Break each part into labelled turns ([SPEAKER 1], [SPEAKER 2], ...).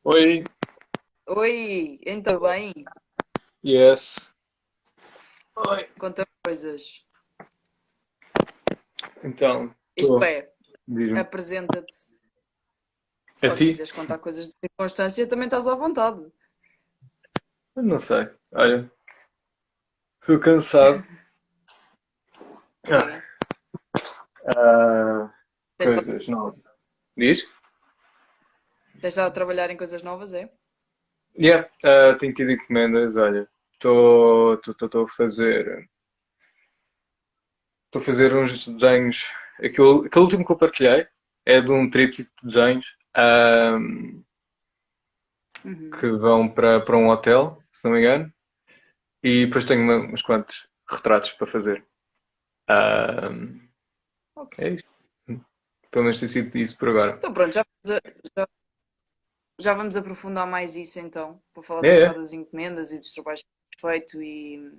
[SPEAKER 1] Oi,
[SPEAKER 2] Oi, então bem,
[SPEAKER 1] yes. Oi.
[SPEAKER 2] conta coisas.
[SPEAKER 1] Então,
[SPEAKER 2] Isto
[SPEAKER 1] estou.
[SPEAKER 2] é,
[SPEAKER 1] Diz-me.
[SPEAKER 2] apresenta-te,
[SPEAKER 1] A
[SPEAKER 2] ou se
[SPEAKER 1] ti?
[SPEAKER 2] quiseres contar coisas de circunstância, também estás à vontade.
[SPEAKER 1] Eu não sei. Olha, estou cansado. Ah,
[SPEAKER 2] Sim.
[SPEAKER 1] ah,
[SPEAKER 2] Tens estado,
[SPEAKER 1] coisas, não. Diz?
[SPEAKER 2] tens estado a trabalhar em coisas novas, é?
[SPEAKER 1] Yeah, tenho que ir de encomendas. Olha, estou a fazer. Estou a fazer uns desenhos. Aquele último que eu partilhei é de um tríptico de desenhos que
[SPEAKER 2] Uhum.
[SPEAKER 1] vão para um hotel, se não me engano. E depois tenho uns quantos retratos para fazer. Ahm,
[SPEAKER 2] Ok.
[SPEAKER 1] é isto. Pelo menos tem sido isso por agora.
[SPEAKER 2] Então pronto, já, já vamos aprofundar mais isso então, para
[SPEAKER 1] É,
[SPEAKER 2] falares um bocado
[SPEAKER 1] é.
[SPEAKER 2] das encomendas e dos trabalhos que tens feito e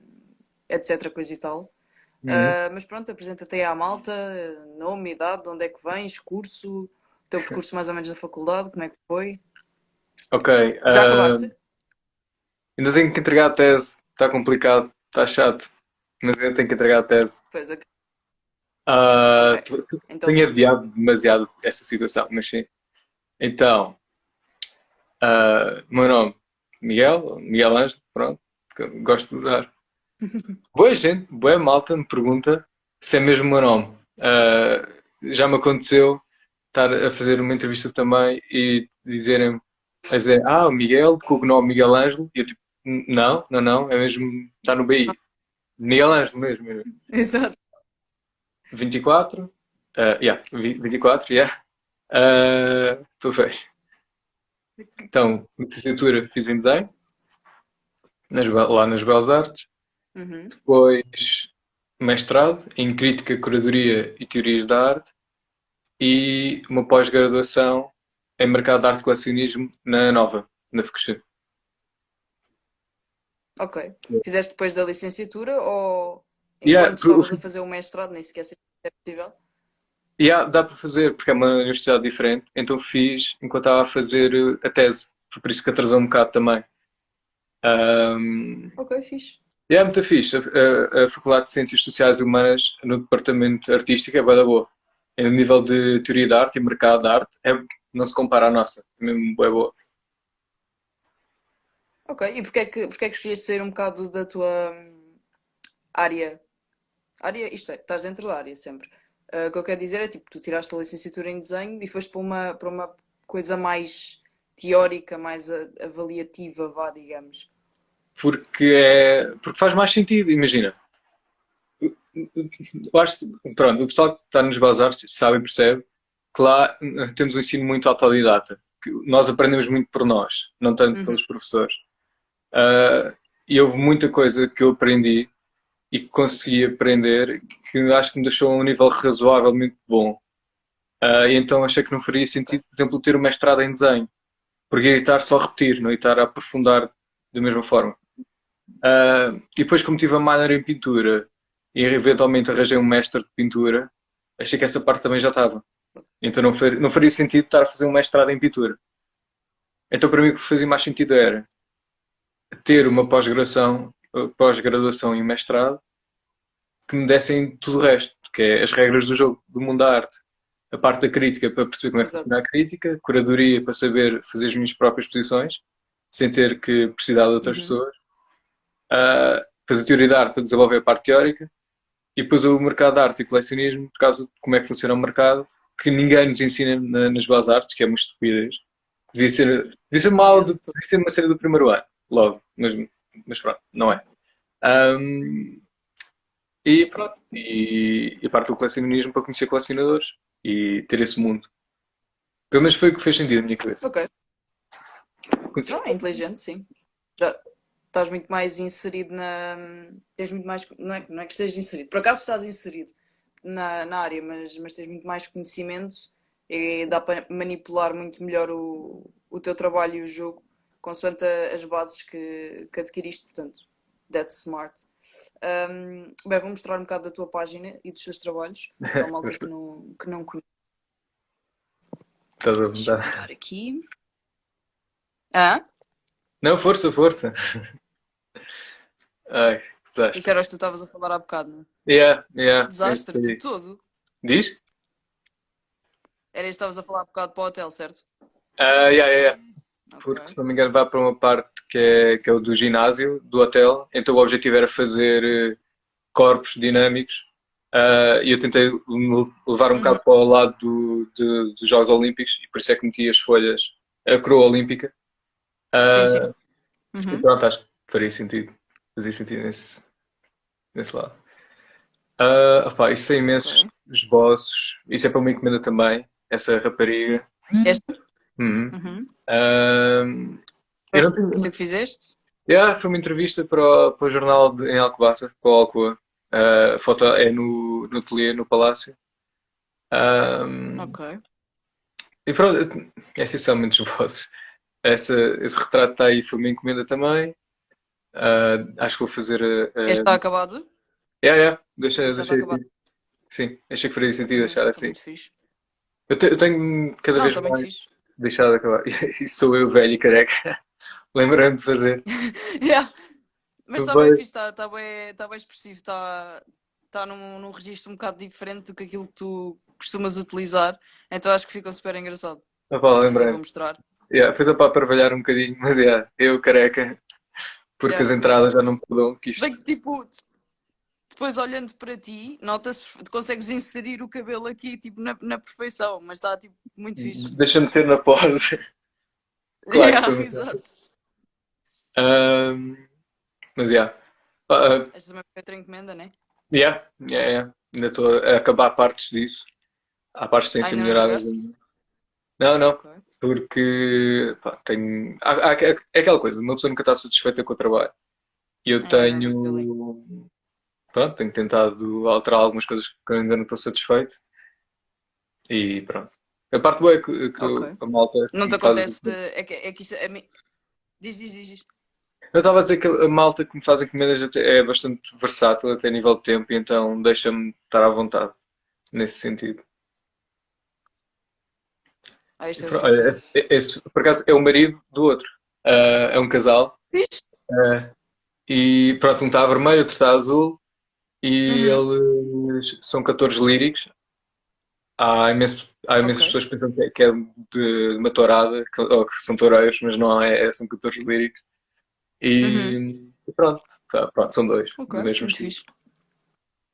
[SPEAKER 2] etc, coisa e tal.
[SPEAKER 1] Uhum.
[SPEAKER 2] Mas pronto, apresenta-te aí à malta, nome, idade, de onde é que vens, curso, o teu percurso mais ou menos na faculdade, como é que foi?
[SPEAKER 1] Ok.
[SPEAKER 2] Já acabaste?
[SPEAKER 1] Ainda tenho que entregar a tese. Está complicado. Está chato. Mas ainda tenho que entregar a tese.
[SPEAKER 2] Pois, ok.
[SPEAKER 1] Ah,
[SPEAKER 2] Então
[SPEAKER 1] tenho
[SPEAKER 2] diz.
[SPEAKER 1] adiado demasiado essa situação, mas sim. Então, o meu nome, Miguel, Miguel Ângelo, pronto, que eu gosto de usar. Boa gente, boa malta me pergunta se é mesmo o meu nome. Já me aconteceu estar a fazer uma entrevista também e dizerem, a dizer, o Miguel, com o nome Miguel Ângelo, e eu tipo, não, não, não, é mesmo, está no BI. Miguel Ângelo mesmo, mesmo.
[SPEAKER 2] Exato.
[SPEAKER 1] 24, yeah, 24, yeah. Estou feio. Então, licenciatura fiz em design, lá nas Belas Artes.
[SPEAKER 2] Uhum.
[SPEAKER 1] Depois, mestrado em crítica, curadoria e teorias da arte. E uma pós-graduação em mercado de arte e colecionismo na Nova, na FQC.
[SPEAKER 2] Ok. Fizeste depois da licenciatura ou
[SPEAKER 1] Yeah,
[SPEAKER 2] enquanto estavas a fazer o mestrado, nem sequer sei se é possível?
[SPEAKER 1] yeah, dá para fazer, porque é uma universidade diferente. Então fiz enquanto estava a fazer a tese. Foi por isso que atrasou um bocado também. Um,
[SPEAKER 2] Ok, fixe.
[SPEAKER 1] é muito fixe. A Faculdade de Ciências Sociais e Humanas, no departamento artístico, é bué da boa. Em nível de teoria da arte e mercado da arte, não se compara à nossa. É mesmo bué boa.
[SPEAKER 2] Ok. E porquê é que escolheste sair um bocado da tua área? Área, isto é, estás dentro da área sempre. O que eu quero dizer é tipo, tu tiraste a licenciatura em desenho e foste para uma coisa mais teórica, mais avaliativa, vá, digamos.
[SPEAKER 1] Porque faz mais sentido, imagina. Eu acho que, pronto, o pessoal que está nos Belas Artes sabe e percebe que lá temos um ensino muito autodidata. Que nós aprendemos muito por nós, não tanto
[SPEAKER 2] Uhum.
[SPEAKER 1] pelos professores. Ah, e houve muita coisa que eu aprendi e que consegui aprender que acho que me deixou a um nível razoavelmente bom. E então achei que não faria
[SPEAKER 2] Ok.
[SPEAKER 1] sentido, por exemplo, ter um mestrado em desenho, porque ia estar só a repetir, não ia estar a aprofundar da mesma forma. E depois, como tive a minor em pintura e eventualmente arranjei um mestre de pintura, achei que essa parte também já estava. Então não faria sentido estar a fazer um mestrado em pintura. Então, para mim, o que fazia mais sentido era ter uma pós-graduação e um mestrado que me dessem tudo o resto, que é as regras do jogo, do mundo da arte. A parte da crítica para perceber como é que
[SPEAKER 2] Exato.
[SPEAKER 1] funciona a crítica, curadoria para saber fazer as minhas próprias posições, sem ter que precisar de outras
[SPEAKER 2] Uhum.
[SPEAKER 1] pessoas. Depois a teoria da arte para desenvolver a parte teórica. E depois o mercado de arte e colecionismo, por causa de como é que funciona o mercado, que ninguém nos ensina nas belas artes, que é uma estupidez. Devia ser
[SPEAKER 2] Yes.
[SPEAKER 1] devia ser uma série do primeiro ano, logo, mas pronto, não é. Um, e pronto, e a parte do colecionismo para conhecer colecionadores e ter esse mundo. Pelo menos foi o que fez sentido na minha cabeça.
[SPEAKER 2] Ok.
[SPEAKER 1] Conhecer.
[SPEAKER 2] Não, é inteligente, sim. Já estás muito mais inserido na. Tens muito mais. Não é que estejas inserido. Por acaso estás inserido na área, mas tens muito mais conhecimento e dá para manipular muito melhor o teu trabalho e o jogo, consoante as bases que adquiriste, portanto, that's smart. Bem, vou mostrar um bocado da tua página e dos teus trabalhos para a malta que não conhece.
[SPEAKER 1] Estás a
[SPEAKER 2] Deixa-me
[SPEAKER 1] mudar.
[SPEAKER 2] tirar aqui. Ah?
[SPEAKER 1] Não, força, força. Ai,
[SPEAKER 2] Isso
[SPEAKER 1] desastre.
[SPEAKER 2] era o que tu estavas a falar há bocado, não é?
[SPEAKER 1] Yeah, yeah, esse
[SPEAKER 2] Desastre de
[SPEAKER 1] aí.
[SPEAKER 2] todo.
[SPEAKER 1] Diz?
[SPEAKER 2] Era isso que estavas a falar há bocado para o hotel, certo?
[SPEAKER 1] Yeah, yeah, yeah.
[SPEAKER 2] Ok.
[SPEAKER 1] Porque, se não me engano, vai para uma parte que é o do ginásio, do hotel. Então o objetivo era fazer corpos dinâmicos. E eu tentei levar um
[SPEAKER 2] Uhum.
[SPEAKER 1] bocado para o lado dos Jogos Olímpicos, e por isso é que meti as folhas, a coroa olímpica.
[SPEAKER 2] Sim, sim.
[SPEAKER 1] Ah, e
[SPEAKER 2] Uhum.
[SPEAKER 1] pronto, acho que faria sentido. Fazia sentido nesse lado. Opá, isso é
[SPEAKER 2] Ok.
[SPEAKER 1] imensos esboços. Isso é para uma encomenda também, essa rapariga.
[SPEAKER 2] Este?
[SPEAKER 1] Uhum.
[SPEAKER 2] Uhum.
[SPEAKER 1] Ah, eu
[SPEAKER 2] Foi
[SPEAKER 1] não
[SPEAKER 2] isto
[SPEAKER 1] tenho.
[SPEAKER 2] que fizeste?
[SPEAKER 1] Yeah, foi uma entrevista para o jornal em Alcobaça, para o Alcoa. A foto é no ateliê, no Palácio. Ah,
[SPEAKER 2] Ok.
[SPEAKER 1] e pronto, essencialmente os vossos. Esse retrato está aí, foi uma encomenda também. Acho que vou fazer.
[SPEAKER 2] Este está acabado?
[SPEAKER 1] Yeah, yeah, deixei,
[SPEAKER 2] Este já está
[SPEAKER 1] deixei
[SPEAKER 2] acabado.
[SPEAKER 1] assim. Sim, achei que faria sentido deixar
[SPEAKER 2] Está
[SPEAKER 1] assim.
[SPEAKER 2] muito fixe.
[SPEAKER 1] Eu tenho cada
[SPEAKER 2] Não,
[SPEAKER 1] vez
[SPEAKER 2] está muito
[SPEAKER 1] mais
[SPEAKER 2] fixe.
[SPEAKER 1] deixado de acabar. E sou eu velho e careca. Lembrando de fazer.
[SPEAKER 2] Yeah. Mas está bem
[SPEAKER 1] Vai.
[SPEAKER 2] fixe, está bem expressivo, está num registro um bocado diferente do que aquilo que tu costumas utilizar. Então acho que ficou super engraçado.
[SPEAKER 1] Opá,
[SPEAKER 2] Até vou
[SPEAKER 1] lembrando.
[SPEAKER 2] mostrar.
[SPEAKER 1] Yeah, fez a pá para trabalhar um bocadinho, mas yeah, eu careca, porque
[SPEAKER 2] Yeah.
[SPEAKER 1] as entradas já não me perdoam que
[SPEAKER 2] Bem
[SPEAKER 1] isto.
[SPEAKER 2] que tipo, depois olhando para ti, nota-se, consegues inserir o cabelo aqui tipo na perfeição, mas está tipo muito fixe.
[SPEAKER 1] Deixa-me ter na pose. Claro que
[SPEAKER 2] Yeah,
[SPEAKER 1] foi muito.
[SPEAKER 2] exato.
[SPEAKER 1] Ahm, mas yeah.
[SPEAKER 2] Esta também foi outra encomenda, né?
[SPEAKER 1] Yeah, yeah, yeah. Ainda estou a acabar partes disso. Há partes que têm de ser
[SPEAKER 2] Ainda não
[SPEAKER 1] melhoradas
[SPEAKER 2] entregaste?
[SPEAKER 1] ainda. Não, não,
[SPEAKER 2] Ok.
[SPEAKER 1] porque pá, tenho. É aquela coisa, uma pessoa nunca está satisfeita com o trabalho. E eu
[SPEAKER 2] É mesmo aquele feeling.
[SPEAKER 1] tenho. Pronto, tenho tentado alterar algumas coisas que eu ainda não estou satisfeito. E pronto. A parte boa é que
[SPEAKER 2] Ok.
[SPEAKER 1] a malta
[SPEAKER 2] Não
[SPEAKER 1] que
[SPEAKER 2] te
[SPEAKER 1] me faz.
[SPEAKER 2] acontece. É que isso. Diz.
[SPEAKER 1] Eu estava a dizer que a malta que me faz encomendas é bastante versátil, até a nível de tempo, e então deixa-me estar à vontade nesse sentido.
[SPEAKER 2] Ah,
[SPEAKER 1] E
[SPEAKER 2] isto é
[SPEAKER 1] pronto,
[SPEAKER 2] ótimo.
[SPEAKER 1] olha, esse, por acaso é o marido do outro. É um casal.
[SPEAKER 2] Fixe.
[SPEAKER 1] ah, e pronto, um está vermelho, outro está azul. E
[SPEAKER 2] Uhum.
[SPEAKER 1] eles são cantores líricos. Há
[SPEAKER 2] Ok.
[SPEAKER 1] imensas pessoas que pensam que é de uma tourada, ou que são toureiros, mas não são cantores líricos.
[SPEAKER 2] Uhum.
[SPEAKER 1] E pronto, pronto, são dois,
[SPEAKER 2] Ok.
[SPEAKER 1] do mesmo
[SPEAKER 2] Muito
[SPEAKER 1] estilo.
[SPEAKER 2] fixe.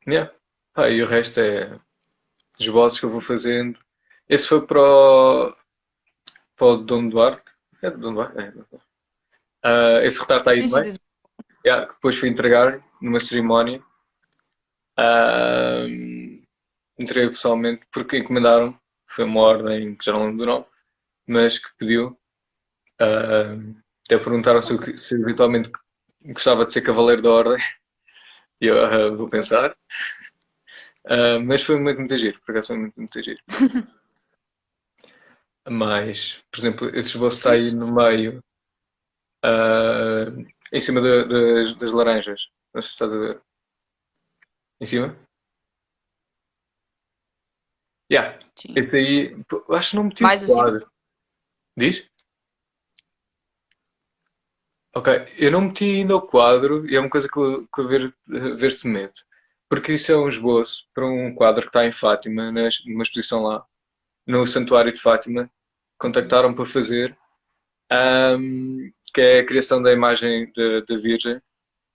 [SPEAKER 1] Yeah. Pá, e o resto é esboços que eu vou fazendo. Esse foi para o Dom Duarte. É do Dom Duarte? É. Esse retrato está aí
[SPEAKER 2] Sim, sim,
[SPEAKER 1] também.
[SPEAKER 2] diz.
[SPEAKER 1] Yeah, que depois fui entregar numa cerimónia. Ah, entreguei pessoalmente porque encomendaram. Foi uma ordem que já não lembro do nome, mas que pediu. Ah, até perguntaram se
[SPEAKER 2] Ok.
[SPEAKER 1] se eventualmente gostava de ser cavaleiro da ordem. E eu vou
[SPEAKER 2] Ok.
[SPEAKER 1] pensar. Mas foi muito giro, por acaso foi muito giro. Mas, por exemplo, esse esboço está aí
[SPEAKER 2] Fixe.
[SPEAKER 1] no meio, ah, em cima das laranjas. Não sei se estás a ver. Em cima? Yeah.
[SPEAKER 2] Sim.
[SPEAKER 1] Esse aí, pô, acho que não meti o
[SPEAKER 2] Mais acima?
[SPEAKER 1] quadro. Diz? Ok, eu não meti ainda o quadro e é uma coisa que eu ver se meto. Porque isso é um esboço para um quadro que está em Fátima, numa exposição lá, no Santuário de Fátima.
[SPEAKER 2] Uhum.
[SPEAKER 1] Contactaram para fazer, que é a criação da imagem da Virgem.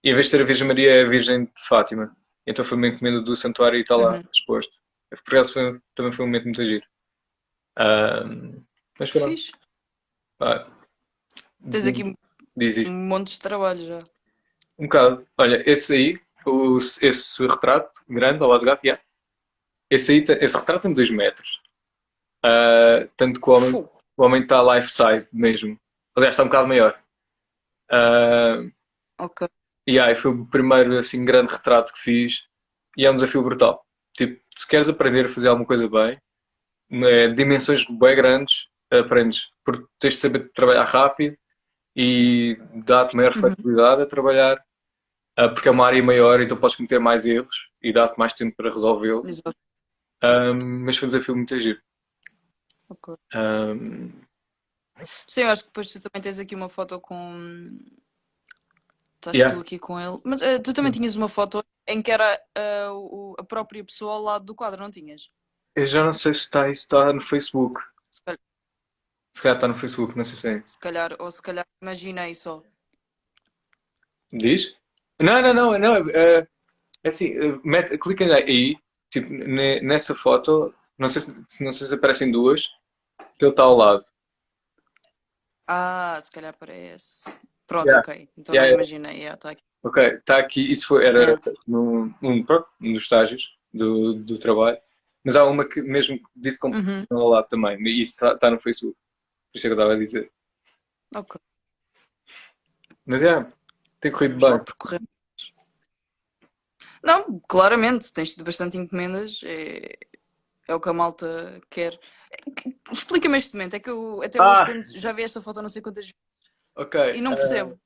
[SPEAKER 1] E em vez de ter a Virgem Maria, é a Virgem de Fátima. Então foi uma encomenda do santuário e está lá
[SPEAKER 2] Uhum.
[SPEAKER 1] exposto. Por acaso também foi um momento muito giro. Ahm, mas pronto,
[SPEAKER 2] Fixe.
[SPEAKER 1] pá,
[SPEAKER 2] Tens aqui
[SPEAKER 1] diz isto.
[SPEAKER 2] um monte de trabalho já.
[SPEAKER 1] Um bocado. Olha, esse aí, esse retrato grande ao lado do gato, yeah. Esse aí, esse retrato tem 2 metros. Tanto que
[SPEAKER 2] Fu.
[SPEAKER 1] o homem está life size mesmo. Aliás, está um bocado maior. Ah,
[SPEAKER 2] Ok.
[SPEAKER 1] e aí foi o primeiro assim grande retrato que fiz e é um desafio brutal. Tipo, se queres aprender a fazer alguma coisa bem, dimensões bem grandes, aprendes. Porque tens de saber trabalhar rápido e dá-te maior
[SPEAKER 2] Uhum.
[SPEAKER 1] flexibilidade a trabalhar, porque é uma área maior, então podes cometer mais erros e dá-te mais tempo para resolvê-los.
[SPEAKER 2] Exato.
[SPEAKER 1] Mas foi um desafio muito giro.
[SPEAKER 2] Ok.
[SPEAKER 1] Um,
[SPEAKER 2] Sim, eu acho que depois tu também tens aqui uma foto com. Estás tu
[SPEAKER 1] Yeah.
[SPEAKER 2] aqui com ele. Mas tu também tinhas uma foto em que era a própria pessoa ao lado do quadro, não tinhas?
[SPEAKER 1] Eu já não sei se está no Facebook.
[SPEAKER 2] Se calhar,
[SPEAKER 1] Se calhar está no Facebook, não sei se é.
[SPEAKER 2] ou se calhar imaginei só.
[SPEAKER 1] Diz? Não, não, não, não. É assim, clica aí, tipo, nessa foto, não sei se aparecem duas, que ele está ao lado.
[SPEAKER 2] Ah, se calhar parece. Pronto,
[SPEAKER 1] Yeah.
[SPEAKER 2] ok. Então
[SPEAKER 1] Yeah,
[SPEAKER 2] não
[SPEAKER 1] yeah.
[SPEAKER 2] imaginei. Yeah, tá aqui.
[SPEAKER 1] Ok, está aqui, isso foi, era
[SPEAKER 2] Yeah.
[SPEAKER 1] pronto, um dos estágios do trabalho, mas há uma que mesmo que disse como
[SPEAKER 2] Uhum.
[SPEAKER 1] ao lado também, e isso está no Facebook, por isso é que eu estava a dizer.
[SPEAKER 2] Ok.
[SPEAKER 1] Mas é, tem corrido
[SPEAKER 2] Só
[SPEAKER 1] bem.
[SPEAKER 2] percorrer. Não, claramente, tens tido bastante encomendas. É o que a malta quer. Explica-me este momento. É que eu até hoje
[SPEAKER 1] Ah,
[SPEAKER 2] tento, já vi esta foto não sei quantas vezes
[SPEAKER 1] ok.
[SPEAKER 2] e não percebo.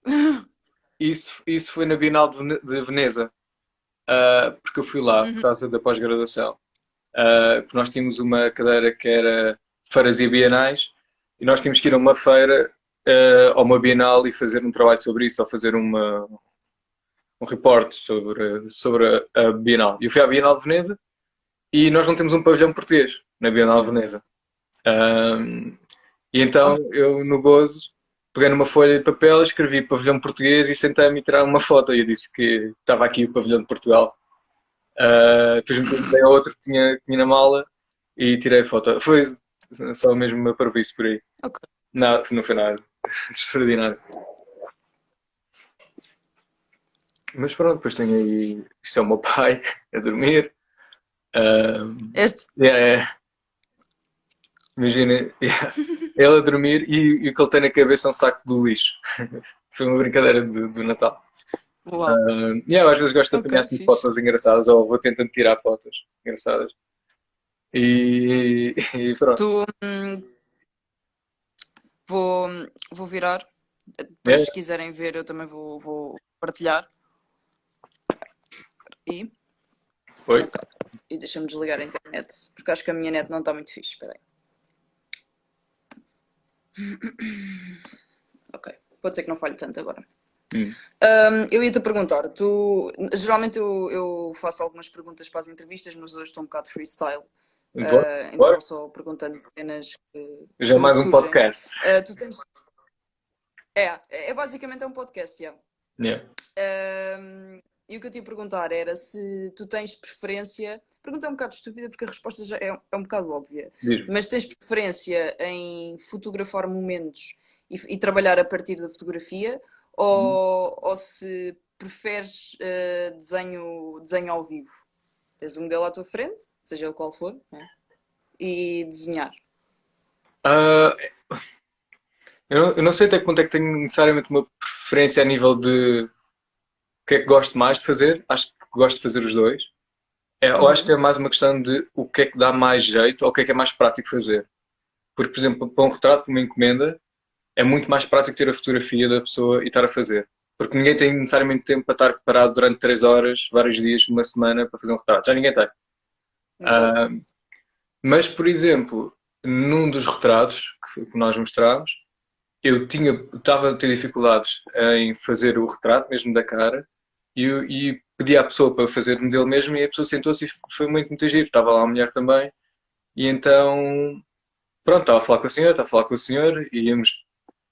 [SPEAKER 1] Isso foi na Bienal de Veneza, porque eu fui lá por
[SPEAKER 2] Uhum.
[SPEAKER 1] causa da pós-graduação. Porque nós tínhamos uma cadeira que era feiras e bienais, e nós tínhamos que ir a uma feira, a uma bienal e fazer um trabalho sobre isso, ou fazer um report sobre a Bienal. Eu fui à Bienal de Veneza e nós não temos um pavilhão português na Bienal de Veneza. Um, e então
[SPEAKER 2] Oh,
[SPEAKER 1] eu, no gozo, peguei numa folha de papel, escrevi pavilhão português e sentei-me e tirar uma foto. E eu disse que estava aqui o pavilhão de Portugal. Depois meti a outra que tinha na mala e tirei a foto. Foi só mesmo uma parvoíce por aí.
[SPEAKER 2] ok.
[SPEAKER 1] Nada, não foi nada de extraordinário. Mas pronto, depois tenho aí. Isto é o meu pai a dormir.
[SPEAKER 2] Este?
[SPEAKER 1] Yeah, yeah. Imagina, yeah, ele a dormir e o que ele tem na cabeça é um saco de lixo. Foi uma brincadeira do Natal.
[SPEAKER 2] Uau.
[SPEAKER 1] Yeah, eu às vezes gosto de
[SPEAKER 2] Ok,
[SPEAKER 1] apanhar assim
[SPEAKER 2] fixe.
[SPEAKER 1] fotos engraçadas ou vou tentando tirar fotos engraçadas. E pronto.
[SPEAKER 2] Tu, vou, vou virar.
[SPEAKER 1] Yeah,
[SPEAKER 2] Depois, se quiserem ver, eu também vou partilhar. E,
[SPEAKER 1] foi.
[SPEAKER 2] ok. E deixa-me desligar a internet, porque acho que a minha net não está muito fixe. Espera aí. Ok. Pode ser que não falhe tanto agora.
[SPEAKER 1] Hum.
[SPEAKER 2] Eu ia-te perguntar, geralmente eu faço algumas perguntas para as entrevistas, mas hoje estou um bocado freestyle.
[SPEAKER 1] Bora,
[SPEAKER 2] Então
[SPEAKER 1] bora.
[SPEAKER 2] vou só perguntando cenas
[SPEAKER 1] Já é
[SPEAKER 2] que me
[SPEAKER 1] mais um
[SPEAKER 2] surgem.
[SPEAKER 1] podcast.
[SPEAKER 2] Tu tens. É basicamente é um podcast, yeah.
[SPEAKER 1] Yeah.
[SPEAKER 2] E o que eu te ia perguntar era se tu tens preferência. A pergunta é um bocado estúpida porque a resposta já é um bocado óbvia.
[SPEAKER 1] Diz-me.
[SPEAKER 2] Mas tens preferência em fotografar momentos e trabalhar a partir da fotografia? Ou se preferes desenho ao vivo? Tens um modelo à tua frente, seja ele qual for, né? E desenhar.
[SPEAKER 1] Ah, eu não sei até quanto é que tenho necessariamente uma preferência a nível de o que é que gosto mais de fazer. Acho que gosto de fazer os dois. Eu acho que
[SPEAKER 2] Uhum,
[SPEAKER 1] é mais uma questão de o que é que dá mais jeito ou o que é mais prático fazer. Porque, por exemplo, para um retrato, para uma encomenda, é muito mais prático ter a fotografia da pessoa e estar a fazer. Porque ninguém tem necessariamente tempo para estar parado durante 3 horas, vários dias, uma semana, para fazer um retrato. Já ninguém tem.
[SPEAKER 2] exato.
[SPEAKER 1] Ah, mas, por exemplo, num dos retratos que nós mostramos, estava a ter dificuldades em fazer o retrato, mesmo da cara, e pedi à pessoa para fazer o modelo mesmo, e a pessoa sentou-se e foi muito giro. Estava lá a mulher também, e então, pronto, estava a falar com o senhor, e íamos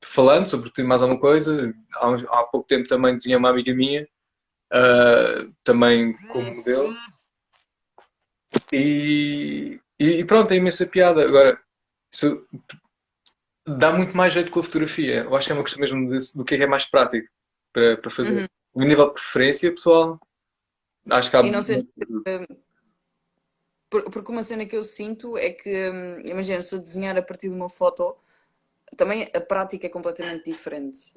[SPEAKER 1] falando sobre tudo e mais alguma coisa. Há pouco tempo também tinha uma amiga minha, também como modelo, e pronto, é imensa piada. Agora, isso dá muito mais jeito com a fotografia. Eu acho que é uma questão mesmo do que é mais prático para fazer.
[SPEAKER 2] Uhum.
[SPEAKER 1] O nível de preferência, pessoal, acho que há
[SPEAKER 2] E não sei.
[SPEAKER 1] muito.
[SPEAKER 2] Porque uma cena que eu sinto é que, imagina, se eu desenhar a partir de uma foto, também a prática é completamente diferente.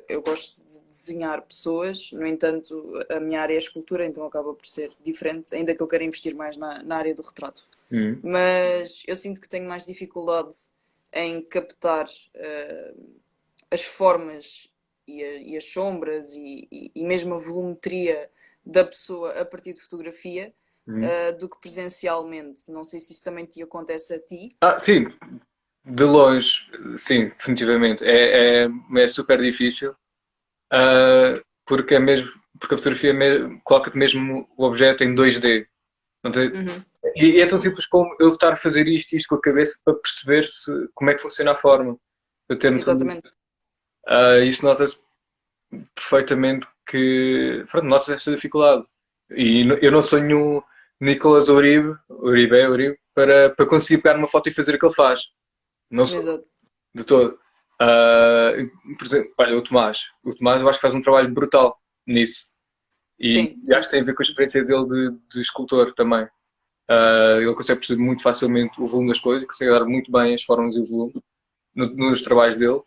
[SPEAKER 2] Eu gosto de desenhar pessoas, no entanto, a minha área é escultura, então acaba por ser diferente, ainda que eu queira investir mais na área do retrato.
[SPEAKER 1] Hum.
[SPEAKER 2] Mas eu sinto que tenho mais dificuldade em captar as formas e as sombras e mesmo a volumetria da pessoa a partir de fotografia
[SPEAKER 1] Hum.
[SPEAKER 2] do que presencialmente. Não sei se isso também te acontece a ti.
[SPEAKER 1] Sim, de longe, sim, definitivamente. É super difícil, porque é mesmo, porque a fotografia coloca-te mesmo o objeto em 2D. Portanto,
[SPEAKER 2] Uhum,
[SPEAKER 1] e é tão simples como eu estar a fazer isto com a cabeça para perceber como é que funciona a forma. Para ter noção disso.
[SPEAKER 2] exatamente.
[SPEAKER 1] Isso nota-se perfeitamente que, pronto, notas esta dificuldade. E eu não sou nenhum Nicolas Uribe, para conseguir pegar uma foto e fazer o que ele faz. Não sou
[SPEAKER 2] Exato.
[SPEAKER 1] de todo. Ah, por exemplo, olha, o Tomás eu acho que faz um trabalho brutal nisso.
[SPEAKER 2] Sim,
[SPEAKER 1] E
[SPEAKER 2] sim,
[SPEAKER 1] acho que tem
[SPEAKER 2] sim.
[SPEAKER 1] a ver com a experiência dele de escultor também. Ele consegue perceber muito facilmente o volume das coisas, consegue dar muito bem as formas e o volume nos trabalhos dele.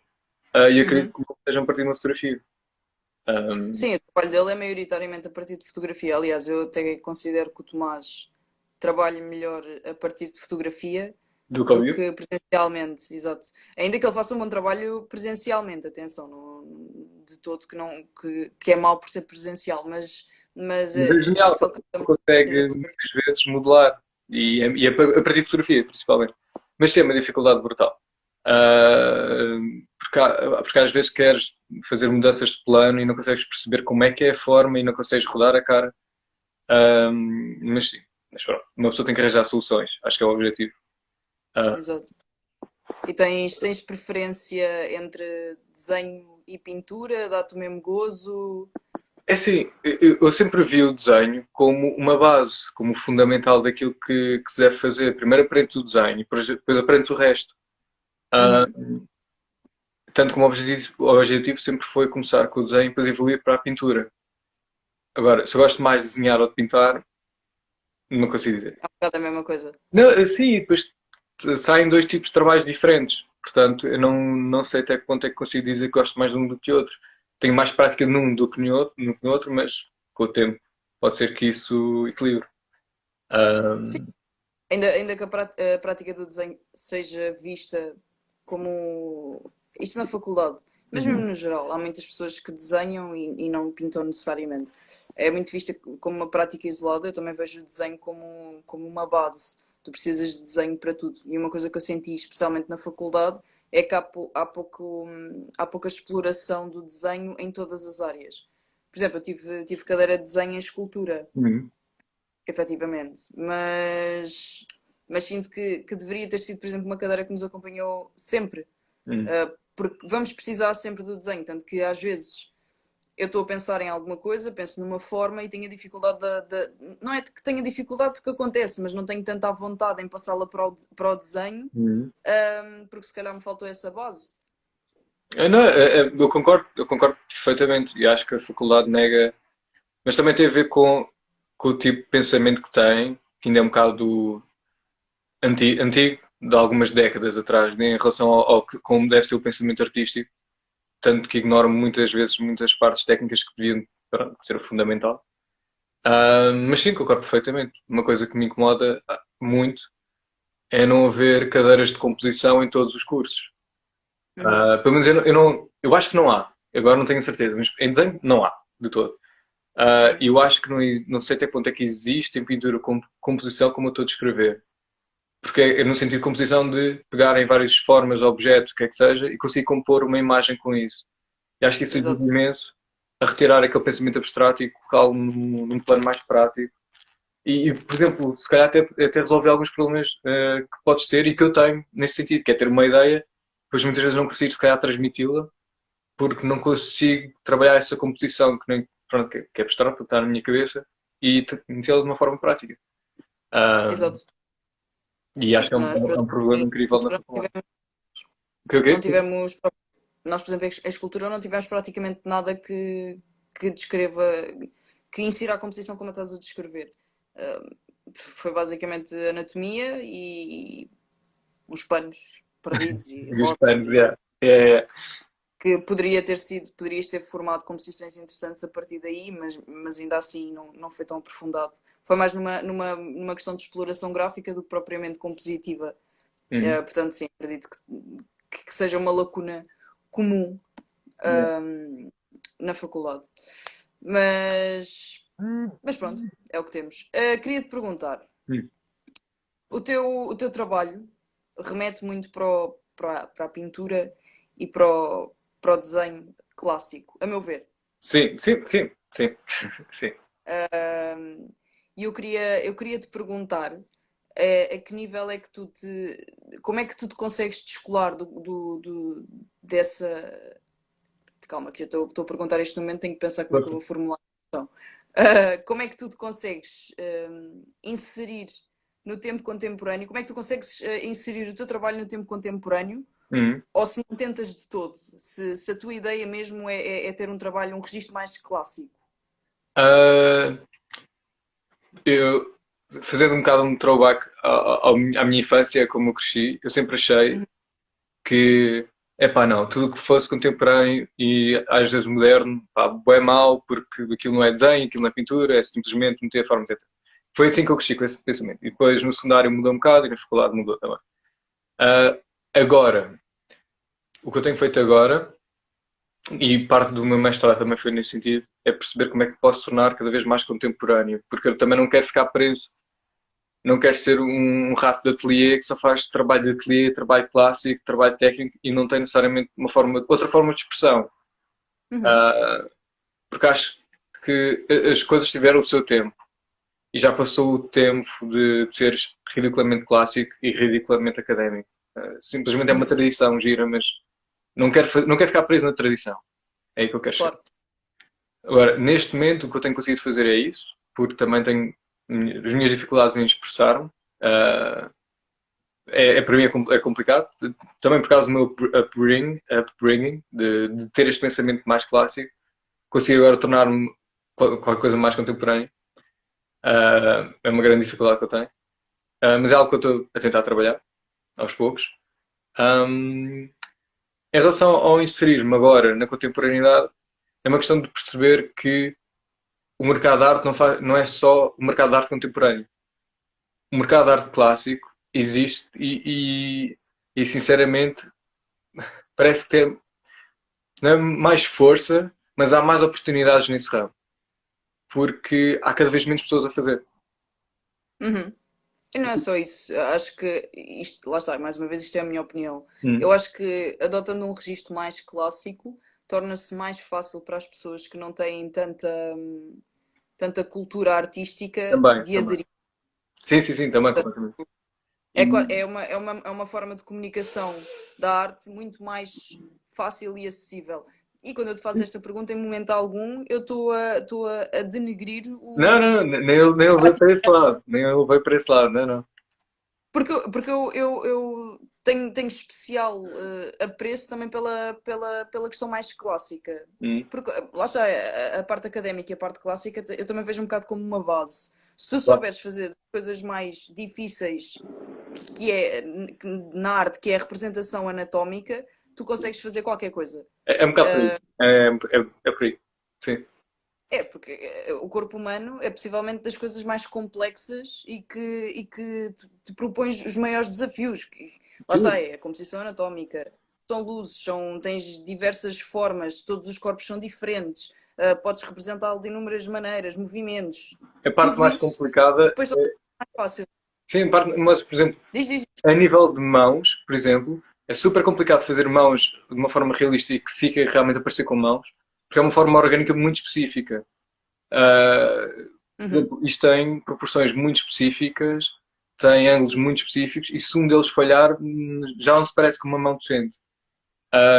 [SPEAKER 1] E acredito
[SPEAKER 2] Uhum.
[SPEAKER 1] que sejam a partir de uma fotografia.
[SPEAKER 2] Sim, o trabalho dele é maioritariamente a partir de fotografia. Aliás, eu até considero que o Tomás trabalha melhor a partir de fotografia
[SPEAKER 1] Do que ao
[SPEAKER 2] do
[SPEAKER 1] vivo.
[SPEAKER 2] que presencialmente, exato. Ainda que ele faça um bom trabalho presencialmente, atenção, de todo que, não, que é mau por ser presencial, mas
[SPEAKER 1] Mas é genial,
[SPEAKER 2] acho que ele
[SPEAKER 1] ele
[SPEAKER 2] também a partir da
[SPEAKER 1] consegue
[SPEAKER 2] fotografia.
[SPEAKER 1] muitas vezes modelar. E é a partir de fotografia, principalmente. Mas tem uma dificuldade brutal. Ah, porque às vezes queres fazer mudanças de plano e não consegues perceber como é que é a forma e não consegues rodar a cara. Ah, mas sim, mas pronto, uma pessoa tem que arranjar soluções. Acho que é o objetivo. Ah,
[SPEAKER 2] Exato. E tens preferência entre desenho e pintura? Dá-te o mesmo gozo?
[SPEAKER 1] É assim, eu sempre vi o desenho como uma base, como o fundamental daquilo que se deve fazer. Primeiro aprendes o desenho e depois aprendes o resto. Ah,
[SPEAKER 2] Uhum.
[SPEAKER 1] tanto como o objetivo sempre foi começar com o desenho e depois evoluir para a pintura. Agora, se eu gosto mais de desenhar ou de pintar, não consigo dizer.
[SPEAKER 2] É um bocado a mesma coisa.
[SPEAKER 1] Não, sim, depois saem dois tipos de trabalhos diferentes. Portanto, eu não sei até que ponto é que consigo dizer que gosto mais de um do que outro. Tenho mais prática num do que no outro, mas com o tempo pode ser que isso equilibre.
[SPEAKER 2] Sim,
[SPEAKER 1] Ahm,
[SPEAKER 2] ainda que a prática do desenho seja vista como. Isto na faculdade, mas mesmo
[SPEAKER 1] uhum,
[SPEAKER 2] no geral, há muitas pessoas que desenham e não pintam necessariamente. É muito vista como uma prática isolada, eu também vejo o desenho como uma base. Tu precisas de desenho para tudo. E uma coisa que eu senti, especialmente na faculdade, é que há pouca exploração do desenho em todas as áreas. Por exemplo, tive cadeira de desenho em escultura,
[SPEAKER 1] uhum,
[SPEAKER 2] efetivamente. Mas sinto que deveria ter sido, por exemplo, uma cadeira que nos acompanhou sempre.
[SPEAKER 1] uhum,
[SPEAKER 2] Porque vamos precisar sempre do desenho. Tanto que às vezes eu estou a pensar em alguma coisa, penso numa forma e tenho a dificuldade não é que tenha dificuldade porque acontece, mas não tenho tanta vontade em passá-la para o desenho,
[SPEAKER 1] uhum.
[SPEAKER 2] porque se calhar me faltou essa base.
[SPEAKER 1] Não,
[SPEAKER 2] Percebes?
[SPEAKER 1] eu concordo perfeitamente e acho que a faculdade nega, mas também tem a ver com o tipo de pensamento que tem, que ainda é um bocado antigo, de algumas décadas atrás, em relação como deve ser o pensamento artístico, tanto que ignora muitas vezes muitas partes técnicas que deviam, pronto, ser fundamental. Mas sim, concordo perfeitamente. Uma coisa que me incomoda muito é não haver cadeiras de composição em todos os cursos.
[SPEAKER 2] Uhum.
[SPEAKER 1] Pelo menos eu acho que não há. Agora não tenho certeza, mas em desenho não há, de todo. Eu acho que não sei até que ponto é que existe em pintura composição como eu estou a descrever. Porque é no sentido de composição de pegar em várias formas, objetos, o que é que seja, e conseguir compor uma imagem com isso. E acho que isso ajuda
[SPEAKER 2] Exato.
[SPEAKER 1] imenso a retirar aquele pensamento abstrato e colocá-lo num plano mais prático. Por exemplo, se calhar até resolver alguns problemas que podes ter e que eu tenho nesse sentido, que é ter uma ideia, depois muitas vezes não consigo, se calhar, transmiti-la, porque não consigo trabalhar essa composição pronto, que é abstrato, que está na minha cabeça, e metê-la de uma forma prática. Ah,
[SPEAKER 2] Exato.
[SPEAKER 1] e acho
[SPEAKER 2] Sim,
[SPEAKER 1] que
[SPEAKER 2] nós, por
[SPEAKER 1] é um
[SPEAKER 2] exemplo,
[SPEAKER 1] problema
[SPEAKER 2] em
[SPEAKER 1] incrível na
[SPEAKER 2] cultura
[SPEAKER 1] faculdade. O
[SPEAKER 2] não
[SPEAKER 1] quê?
[SPEAKER 2] tivemos nós, por exemplo, em escultura não tivemos praticamente nada que descreva, que insira a composição como estás a descrever. Foi basicamente anatomia e uns panos perdidos e
[SPEAKER 1] E os
[SPEAKER 2] rodas
[SPEAKER 1] panos,
[SPEAKER 2] e
[SPEAKER 1] yeah. É,
[SPEAKER 2] que poderias ter formado composições interessantes a partir daí, mas ainda assim não foi tão aprofundado. Foi mais numa questão de exploração gráfica do que propriamente compositiva.
[SPEAKER 1] uhum,
[SPEAKER 2] Portanto, sim, acredito que seja uma lacuna comum
[SPEAKER 1] yeah.
[SPEAKER 2] na faculdade. Mas pronto, é o que temos. Queria te perguntar:
[SPEAKER 1] Hum.
[SPEAKER 2] o teu trabalho remete muito para a pintura e para o desenho clássico, a meu ver.
[SPEAKER 1] Sim, sim, sim, sim, sim.
[SPEAKER 2] E eu queria te perguntar a que nível é que como é que tu te consegues descolar dessa. Calma, que eu estou a perguntar isto no momento, tenho que pensar como é que eu vou formular a questão. Como é que tu te consegues inserir no tempo contemporâneo? Como é que tu consegues inserir o teu trabalho no tempo contemporâneo?
[SPEAKER 1] Uhum.
[SPEAKER 2] Ou se não tentas de todo? Se a tua ideia mesmo é ter um trabalho, um registro mais clássico?
[SPEAKER 1] Ah, eu, fazendo um bocado um throwback à minha infância, como eu cresci, eu sempre achei
[SPEAKER 2] Uhum,
[SPEAKER 1] que, epá, não, tudo o que fosse contemporâneo e às vezes moderno, pá, é mau, porque aquilo não é desenho, aquilo não é pintura, é simplesmente meter formas, etc. Foi assim que eu cresci com esse pensamento. E depois no secundário mudou um bocado e na faculdade mudou também. Ah, agora, o que eu tenho feito agora, e parte do meu mestrado também foi nesse sentido, é perceber como é que posso tornar cada vez mais contemporâneo, porque eu também não quero ficar preso, não quero ser um rato de ateliê que só faz trabalho de ateliê, trabalho clássico, trabalho técnico e não tem necessariamente outra forma de expressão.
[SPEAKER 2] uhum,
[SPEAKER 1] Ah, porque acho que as coisas tiveram o seu tempo e já passou o tempo de seres ridiculamente clássico e ridiculamente académico. Simplesmente é uma
[SPEAKER 2] uhum.
[SPEAKER 1] tradição gira, mas não quero ficar preso na tradição. É aí que eu quero chegar.
[SPEAKER 2] Claro,
[SPEAKER 1] Agora, neste momento, o que eu tenho conseguido fazer é isso, porque também tenho as minhas dificuldades em expressar-me. Uh, para mim é complicado, também por causa do meu upbringing de ter este pensamento mais clássico, consigo agora tornar-me qualquer coisa mais contemporânea. É uma grande dificuldade que eu tenho, mas é algo que eu estou a tentar trabalhar aos poucos. Um, em relação ao inserir-me agora na contemporaneidade, é uma questão de perceber que o mercado de arte não é só o mercado de arte contemporâneo. O mercado de arte clássico existe e sinceramente parece que tem não é mais força, mas há mais oportunidades nesse ramo, porque há cada vez menos pessoas a fazer.
[SPEAKER 2] uhum. E não é só isso. Acho que isto, lá está, mais uma vez, isto é a minha opinião. Eu
[SPEAKER 1] Hum.
[SPEAKER 2] acho que adotando um registro mais clássico, torna-se mais fácil para as pessoas que não têm tanta cultura artística
[SPEAKER 1] Também,
[SPEAKER 2] de
[SPEAKER 1] também.
[SPEAKER 2] aderir.
[SPEAKER 1] Sim, sim, sim, também,
[SPEAKER 2] Portanto,
[SPEAKER 1] completamente.
[SPEAKER 2] é,
[SPEAKER 1] E,
[SPEAKER 2] uma forma de comunicação da arte muito mais fácil e acessível. E quando eu te faço esta pergunta, em momento algum, eu estou a denegrir
[SPEAKER 1] não, não, nem ele veio para esse lado. Nem ele veio para esse lado, não, não.
[SPEAKER 2] Porque eu tenho especial apreço também pela questão mais clássica.
[SPEAKER 1] Hum,
[SPEAKER 2] Porque lá está, a parte académica e a parte clássica eu também vejo um bocado como uma base. Se tu
[SPEAKER 1] claro.
[SPEAKER 2] souberes fazer coisas mais difíceis que é na arte, que é a representação anatómica, tu consegues fazer qualquer coisa.
[SPEAKER 1] É um bocado por aí. É por aí. Sim.
[SPEAKER 2] É, porque o corpo humano é possivelmente das coisas mais complexas e que te propões os maiores desafios. Lá está,
[SPEAKER 1] Sim.
[SPEAKER 2] é a composição anatómica, são luzes, tens diversas formas, todos os corpos são diferentes, podes representá-lo de inúmeras maneiras, movimentos,
[SPEAKER 1] A parte
[SPEAKER 2] tudo
[SPEAKER 1] mais
[SPEAKER 2] isso
[SPEAKER 1] complicada,
[SPEAKER 2] depois torna mais fácil.
[SPEAKER 1] sim, mas, por exemplo,
[SPEAKER 2] Diz.
[SPEAKER 1] a nível de mãos, por exemplo, é super complicado fazer mãos de uma forma realista e que fique realmente a parecer com mãos, porque é uma forma orgânica muito específica. Ah, por
[SPEAKER 2] Uhum,
[SPEAKER 1] exemplo, isto tem proporções muito específicas, tem ângulos muito específicos, e se um deles falhar, já não se parece com uma mão decente.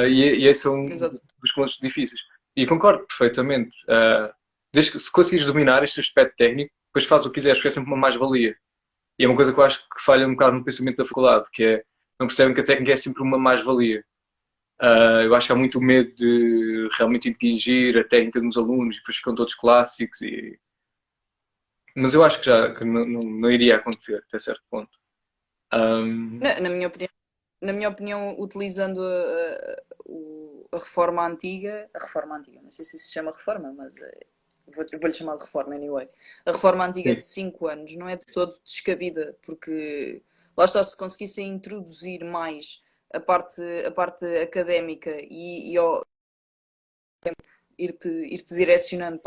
[SPEAKER 1] E esses são
[SPEAKER 2] exato.
[SPEAKER 1] dos pontos difíceis. E concordo perfeitamente. Desde que se conseguires dominar este aspecto técnico, depois faz o que quiseres, porque é sempre uma mais-valia. E é uma coisa que eu acho que falha um bocado no pensamento da faculdade, que é não percebem que a técnica é sempre uma mais-valia. Eu acho que há muito medo de realmente impingir a técnica nos alunos e depois ficam todos clássicos. Mas eu acho que já que não iria acontecer até certo ponto. Um,
[SPEAKER 2] Na minha opinião, utilizando a reforma antiga, não sei se isso se chama reforma, mas vou-lhe chamar de reforma anyway. A reforma antiga
[SPEAKER 1] sim.
[SPEAKER 2] de 5 anos não é de todo descabida, porque lá está, se conseguissem introduzir mais a parte académica e ir-te direcionando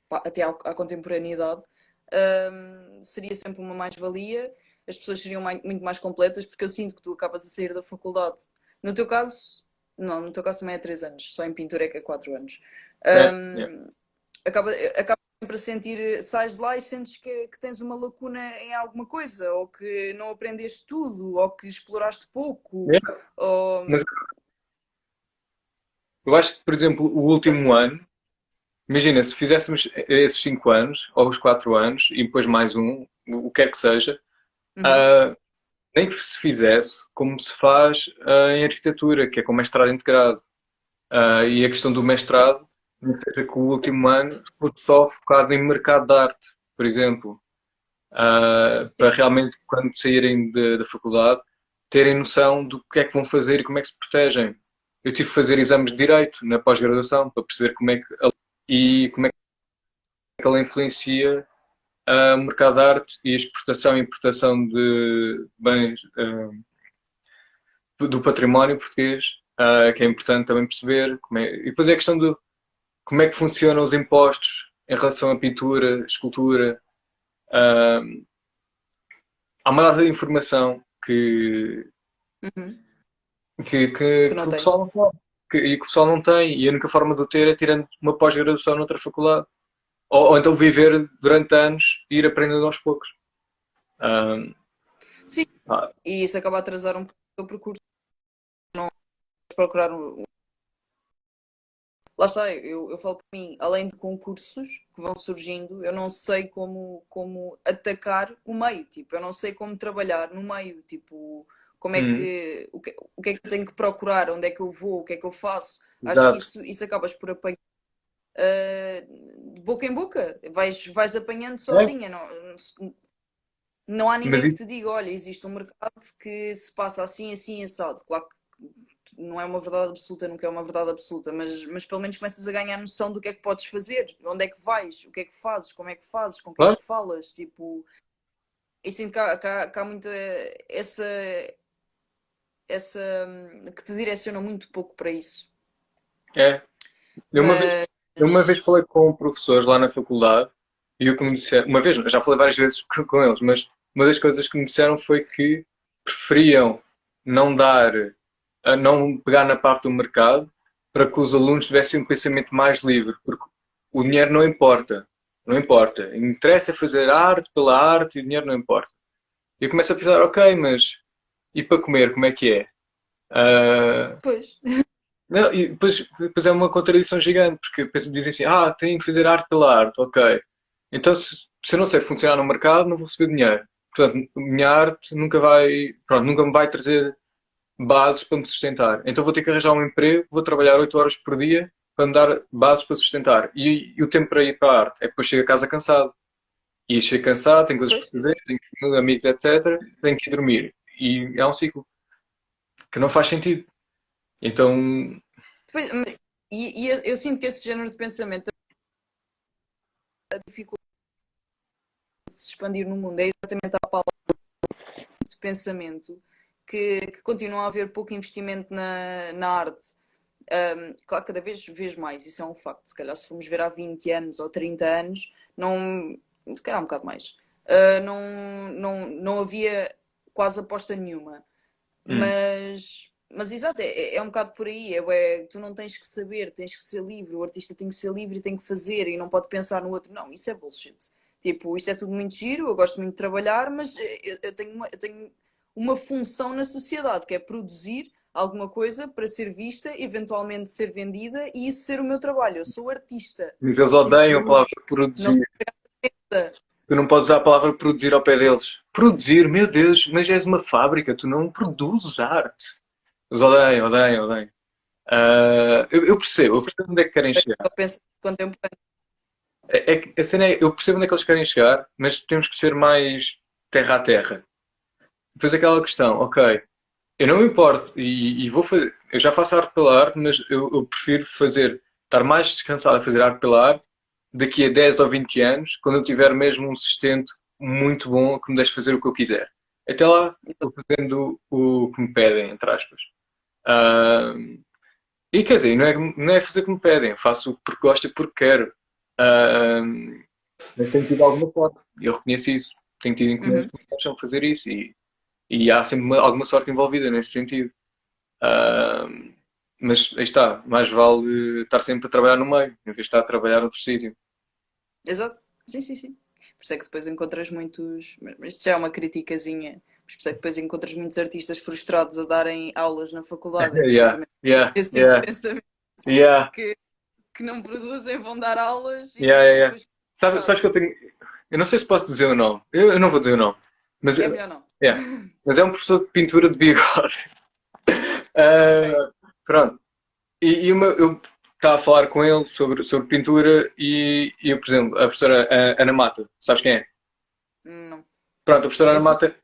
[SPEAKER 2] até à contemporaneidade, seria sempre uma mais-valia, as pessoas seriam muito mais completas, porque eu sinto que tu acabas a sair da faculdade. No teu caso, não, no teu caso também é 3 anos, só em pintura é que é 4 anos.
[SPEAKER 1] É, é.
[SPEAKER 2] Hum, acaba sempre a sentir, sais de lá e sentes que tens uma lacuna em alguma coisa, ou que não aprendeste tudo, ou que exploraste pouco,
[SPEAKER 1] É.
[SPEAKER 2] ou...
[SPEAKER 1] Mas eu acho que, por exemplo, o último ano, imagina, se fizéssemos esses 5 anos, ou os 4 anos, e depois mais um, o que quer que seja,
[SPEAKER 2] Uhum,
[SPEAKER 1] ah, nem que se fizesse como se faz em arquitetura, que é com mestrado integrado. E a questão do
[SPEAKER 2] sim,
[SPEAKER 1] mestrado, nem que seja que o último ano fosse só focado em mercado de arte, por exemplo. Para
[SPEAKER 2] sim,
[SPEAKER 1] realmente, quando saírem da faculdade, terem noção do que é que vão fazer e como é que se protegem. Eu tive que fazer exames de direito na pós-graduação para perceber como é que ela influencia o mercado de arte e a exportação e importação de bens do património português, que é importante também perceber. E depois é a questão de como é que funcionam os impostos em relação à pintura, escultura. Ah, Há uma data de informação
[SPEAKER 2] uhum, que
[SPEAKER 1] que
[SPEAKER 2] não
[SPEAKER 1] o
[SPEAKER 2] tens.
[SPEAKER 1] pessoal não tem. E que o pessoal não tem. E a única forma de o ter é tirando uma pós-graduação noutra faculdade. Ou então viver durante anos e ir aprendendo aos poucos. Ah,
[SPEAKER 2] Sim,
[SPEAKER 1] ah,
[SPEAKER 2] e isso acaba a atrasar um pouco o teu percurso, procurar Lá está, eu falo por mim, além de concursos que vão surgindo, eu não sei como atacar o meio, tipo, eu não sei como trabalhar no meio, tipo,
[SPEAKER 1] hum,
[SPEAKER 2] o que é que eu tenho que procurar, onde é que eu vou, o que é que eu faço. Acho que
[SPEAKER 1] exato.
[SPEAKER 2] isso acabas por apanhar de boca em boca, vais apanhando
[SPEAKER 1] É,
[SPEAKER 2] sozinha, não há
[SPEAKER 1] mas
[SPEAKER 2] ninguém que te diga, olha, existe um mercado que se passa assim, assim, assado. Claro que não é uma verdade absoluta, nunca é uma verdade absoluta, mas pelo menos começas a ganhar noção do que é que podes fazer, onde é que vais, o que é que fazes, com quem é
[SPEAKER 1] claro,
[SPEAKER 2] que falas, tipo, e sinto que há muita essa que te direciona muito pouco para isso.
[SPEAKER 1] é. Eu uma vez,
[SPEAKER 2] Mas
[SPEAKER 1] eu uma vez falei com professores lá na faculdade e o que me disseram, uma vez, já falei várias vezes com eles, mas uma das coisas que me disseram foi que preferiam não dar, não pegar na parte do mercado para que os alunos tivessem um pensamento mais livre, porque o dinheiro não importa, não importa. Interessa fazer arte pela arte e o dinheiro não importa. E eu começo a pensar, ok, mas e para comer, como é que é? Ah,
[SPEAKER 2] pois,
[SPEAKER 1] não, e depois é uma contradição gigante, porque dizem assim, tenho que fazer arte pela arte, ok. Então se eu não sei funcionar no mercado, não vou receber dinheiro. Portanto, a minha arte nunca vai, pronto, nunca me vai trazer bases para me sustentar. Então vou ter que arranjar um emprego, vou trabalhar 8 horas por dia para me dar bases para sustentar. E o tempo para ir para a arte é que depois chego a casa cansado. E chego cansado, tenho coisas para
[SPEAKER 2] pois,
[SPEAKER 1] fazer,
[SPEAKER 2] exato.
[SPEAKER 1] tenho família, amigos, etc. Tenho que ir dormir. E é um ciclo que não faz sentido. Então,
[SPEAKER 2] Eu sinto que esse género de pensamento dificulta de se expandir no mundo, é exatamente a palavra de pensamento que continua a haver pouco investimento na arte. Claro, cada vez mais, isso é um facto. Se calhar, se formos ver há 20 anos ou 30 anos, não, se calhar um bocado mais, não havia quase aposta nenhuma.
[SPEAKER 1] hum,
[SPEAKER 2] Mas exato, é um bocado por aí. Tu não tens que saber, tens que ser livre. O artista tem que ser livre e tem que fazer e não pode pensar no outro. Não, isso é bullshit. Tipo, isto é tudo muito giro, eu gosto muito de trabalhar, mas eu tenho uma função na sociedade, que é produzir alguma coisa para ser vista, eventualmente ser vendida e isso ser o meu trabalho. Eu sou artista.
[SPEAKER 1] mas eles odeiam a
[SPEAKER 2] Tipo,
[SPEAKER 1] palavra
[SPEAKER 2] não sou
[SPEAKER 1] produzir.
[SPEAKER 2] artista.
[SPEAKER 1] Tu não podes usar a palavra produzir ao pé deles. Produzir, meu Deus, mas és uma fábrica, tu não produzes arte. Eles odeiam, odeiam, odeiam. Eu
[SPEAKER 2] Isso
[SPEAKER 1] percebo onde é que querem
[SPEAKER 2] é
[SPEAKER 1] chegar.
[SPEAKER 2] só pensamento contemporâneo.
[SPEAKER 1] A cena eu percebo onde é que eles querem chegar, mas temos que ser mais terra a terra. Depois aquela questão, ok, eu não me importo e vou fazer, eu já faço arte pela arte, mas eu prefiro estar mais descansado a fazer arte pela arte daqui a 10 ou 20 anos, quando eu tiver mesmo um sustento muito bom que me deixe fazer o que eu quiser. Até lá, vou fazendo o que me pedem, entre aspas. Ah, e quer dizer, não é fazer o que me pedem, eu faço porque gosto e porque quero. Ah, mas tenho tido alguma sorte, e eu reconheço isso. Tenho tido encomendas
[SPEAKER 2] Uhum.
[SPEAKER 1] que me deixam fazer isso e há sempre alguma sorte envolvida nesse sentido. Ah, mas aí está, mais vale estar sempre a trabalhar no meio, em vez de estar a trabalhar noutro sítio.
[SPEAKER 2] Exato. Sim, sim, sim. Por isso é que depois encontras muitos. Mas isto já é uma criticazinha. Mas por isso é que depois encontras muitos artistas frustrados a darem aulas na faculdade. É
[SPEAKER 1] Yeah,
[SPEAKER 2] precisamente
[SPEAKER 1] yeah,
[SPEAKER 2] esse tipo de
[SPEAKER 1] yeah,
[SPEAKER 2] pensamento
[SPEAKER 1] yeah,
[SPEAKER 2] que, que não produzem, vão dar aulas
[SPEAKER 1] yeah, yeah,
[SPEAKER 2] e
[SPEAKER 1] yeah.
[SPEAKER 2] depois
[SPEAKER 1] Sabes que
[SPEAKER 2] frustrados.
[SPEAKER 1] eu tenho. Eu não sei se posso dizer o nome. Eu não vou dizer o nome. Mas,
[SPEAKER 2] É melhor não.
[SPEAKER 1] yeah. Mas é um professor de pintura de bigode.
[SPEAKER 2] Ok.
[SPEAKER 1] Pronto. Eu estava a falar com ele sobre pintura e eu, por exemplo, a professora Ana Mata, sabes quem é?
[SPEAKER 2] Não.
[SPEAKER 1] Pronto, a professora Ana
[SPEAKER 2] Esse não,
[SPEAKER 1] Mata,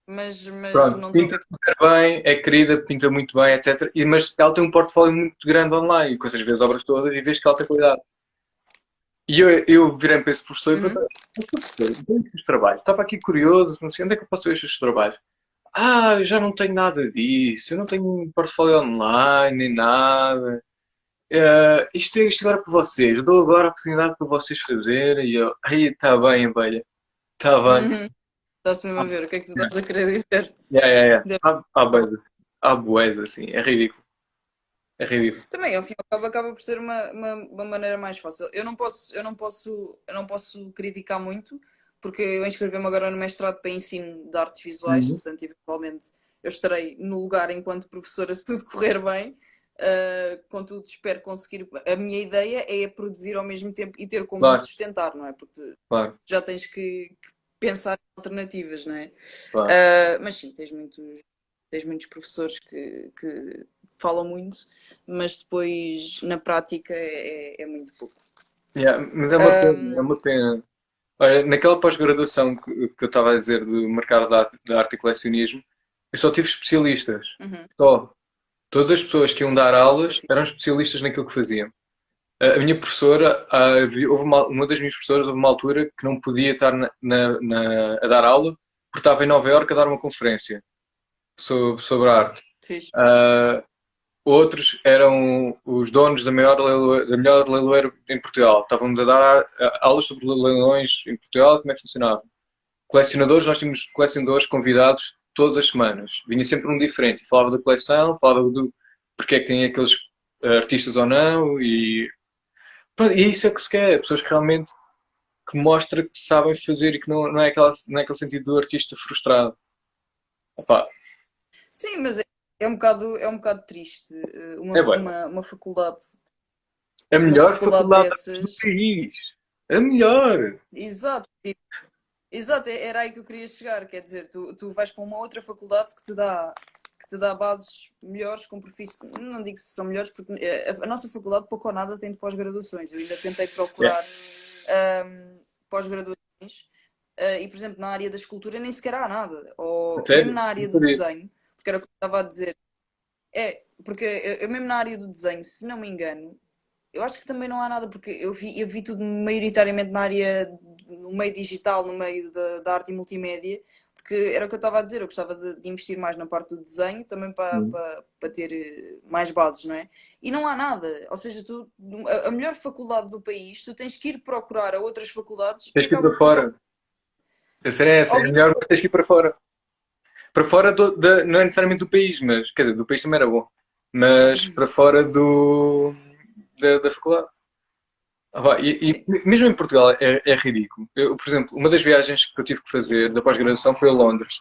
[SPEAKER 2] mas
[SPEAKER 1] pronto,
[SPEAKER 2] não estou a
[SPEAKER 1] pinta
[SPEAKER 2] ver.
[SPEAKER 1] super bem, é querida, pinta muito bem, etc. Mas ela tem um portfólio muito grande online, com essas vezes obras todas, e vês que ela tem qualidade. E eu virei para esse professor e
[SPEAKER 2] Uhum.
[SPEAKER 1] perguntei, "Mas, professor, onde é que os trabalhos? Estava aqui curioso, não sei onde é que eu posso ver estes trabalhos. Ah, eu já não tenho nada disso, eu não tenho um portfólio online, nem nada. Isto agora para vocês, eu dou agora a oportunidade para vocês fazerem. E eu, aí está bem, abelha, está bem.
[SPEAKER 2] Uhum. Está-se mesmo a ver. O que é que tu estás a querer dizer?
[SPEAKER 1] Yeah, yeah, yeah.
[SPEAKER 2] Deve-
[SPEAKER 1] Há bués assim, há bués assim, é ridículo, é ridículo.
[SPEAKER 2] Também, ao fim e ao cabo, acaba por ser uma maneira mais fácil. Eu não posso criticar muito, porque eu inscrevi-me agora no mestrado para ensino de artes visuais,
[SPEAKER 1] Uhum.
[SPEAKER 2] portanto, eventualmente eu estarei no lugar enquanto professora se tudo correr bem. Contudo, espero conseguir. A minha ideia é produzir ao mesmo tempo e ter como me
[SPEAKER 1] Claro,
[SPEAKER 2] sustentar, não é? Porque
[SPEAKER 1] claro,
[SPEAKER 2] já tens que pensar em alternativas, não é?
[SPEAKER 1] claro.
[SPEAKER 2] Mas sim, tens muitos professores que falam muito, mas depois na prática é muito pouco.
[SPEAKER 1] Yeah, mas é uma pena, é uma pena. Olha, naquela pós-graduação que eu estava a dizer do mercado da arte e colecionismo, eu só tive especialistas.
[SPEAKER 2] Uhum,
[SPEAKER 1] Só. Todas as pessoas que iam dar
[SPEAKER 2] que é
[SPEAKER 1] aulas
[SPEAKER 2] fixe.
[SPEAKER 1] eram especialistas naquilo que faziam. A minha professora, houve uma das minhas professoras, houve uma altura que não podia estar a dar aula porque estava em Nova Iorque a dar uma conferência sobre a arte.
[SPEAKER 2] Fixe.
[SPEAKER 1] Ah, Outros eram os donos da melhor leiloeiro em Portugal. Estávamos a dar aulas sobre leilões em Portugal, como é que funcionava. Colecionadores, nós tínhamos colecionadores convidados todas as semanas. Vinha sempre um diferente. Falava da coleção, falava do porque é que tem aqueles artistas ou não. Pronto, e é isso é que se quer. Pessoas que realmente que mostra que sabem fazer e que não é aquele sentido do artista frustrado. Epá,
[SPEAKER 2] Sim, mas é um bocado triste.
[SPEAKER 1] é bem.
[SPEAKER 2] Uma faculdade,
[SPEAKER 1] A
[SPEAKER 2] uma
[SPEAKER 1] melhor
[SPEAKER 2] faculdade
[SPEAKER 1] faculdade de artes do
[SPEAKER 2] dessas.
[SPEAKER 1] país. A melhor.
[SPEAKER 2] Exato, exato, era aí que eu queria chegar. Quer dizer, tu vais para uma outra faculdade que te dá bases melhores, com profissão. Não digo que são melhores, porque a nossa faculdade pouco ou nada tem de pós-graduações. Eu ainda tentei
[SPEAKER 1] Yeah.
[SPEAKER 2] procurar pós-graduações e, por exemplo, na área da escultura nem sequer há nada. Ou mesmo
[SPEAKER 1] Sério?
[SPEAKER 2] na
[SPEAKER 1] Não
[SPEAKER 2] área do
[SPEAKER 1] sabia.
[SPEAKER 2] desenho, porque era o que eu estava a dizer. Porque eu mesmo na área do desenho, se não me engano, eu acho que também não há nada, porque eu vi tudo maioritariamente na área, no meio digital, no meio da arte e multimédia, porque era o que eu estava a dizer, eu gostava de investir mais na parte do desenho, também
[SPEAKER 1] Hum.
[SPEAKER 2] para ter mais bases, não é? E não há nada, ou seja, a melhor faculdade do país, tu tens que ir procurar a outras faculdades e
[SPEAKER 1] Tens que ir
[SPEAKER 2] acaba
[SPEAKER 1] para
[SPEAKER 2] por
[SPEAKER 1] fora. A cena é essa.
[SPEAKER 2] ou
[SPEAKER 1] É
[SPEAKER 2] isso,
[SPEAKER 1] melhor, mas tens que ir para fora. Para fora não é necessariamente do país, mas quer dizer, do país também era bom. Mas para fora da faculdade. E
[SPEAKER 2] sim.
[SPEAKER 1] mesmo em Portugal é ridículo. Eu, por exemplo, uma das viagens que eu tive que fazer da pós-graduação foi a Londres.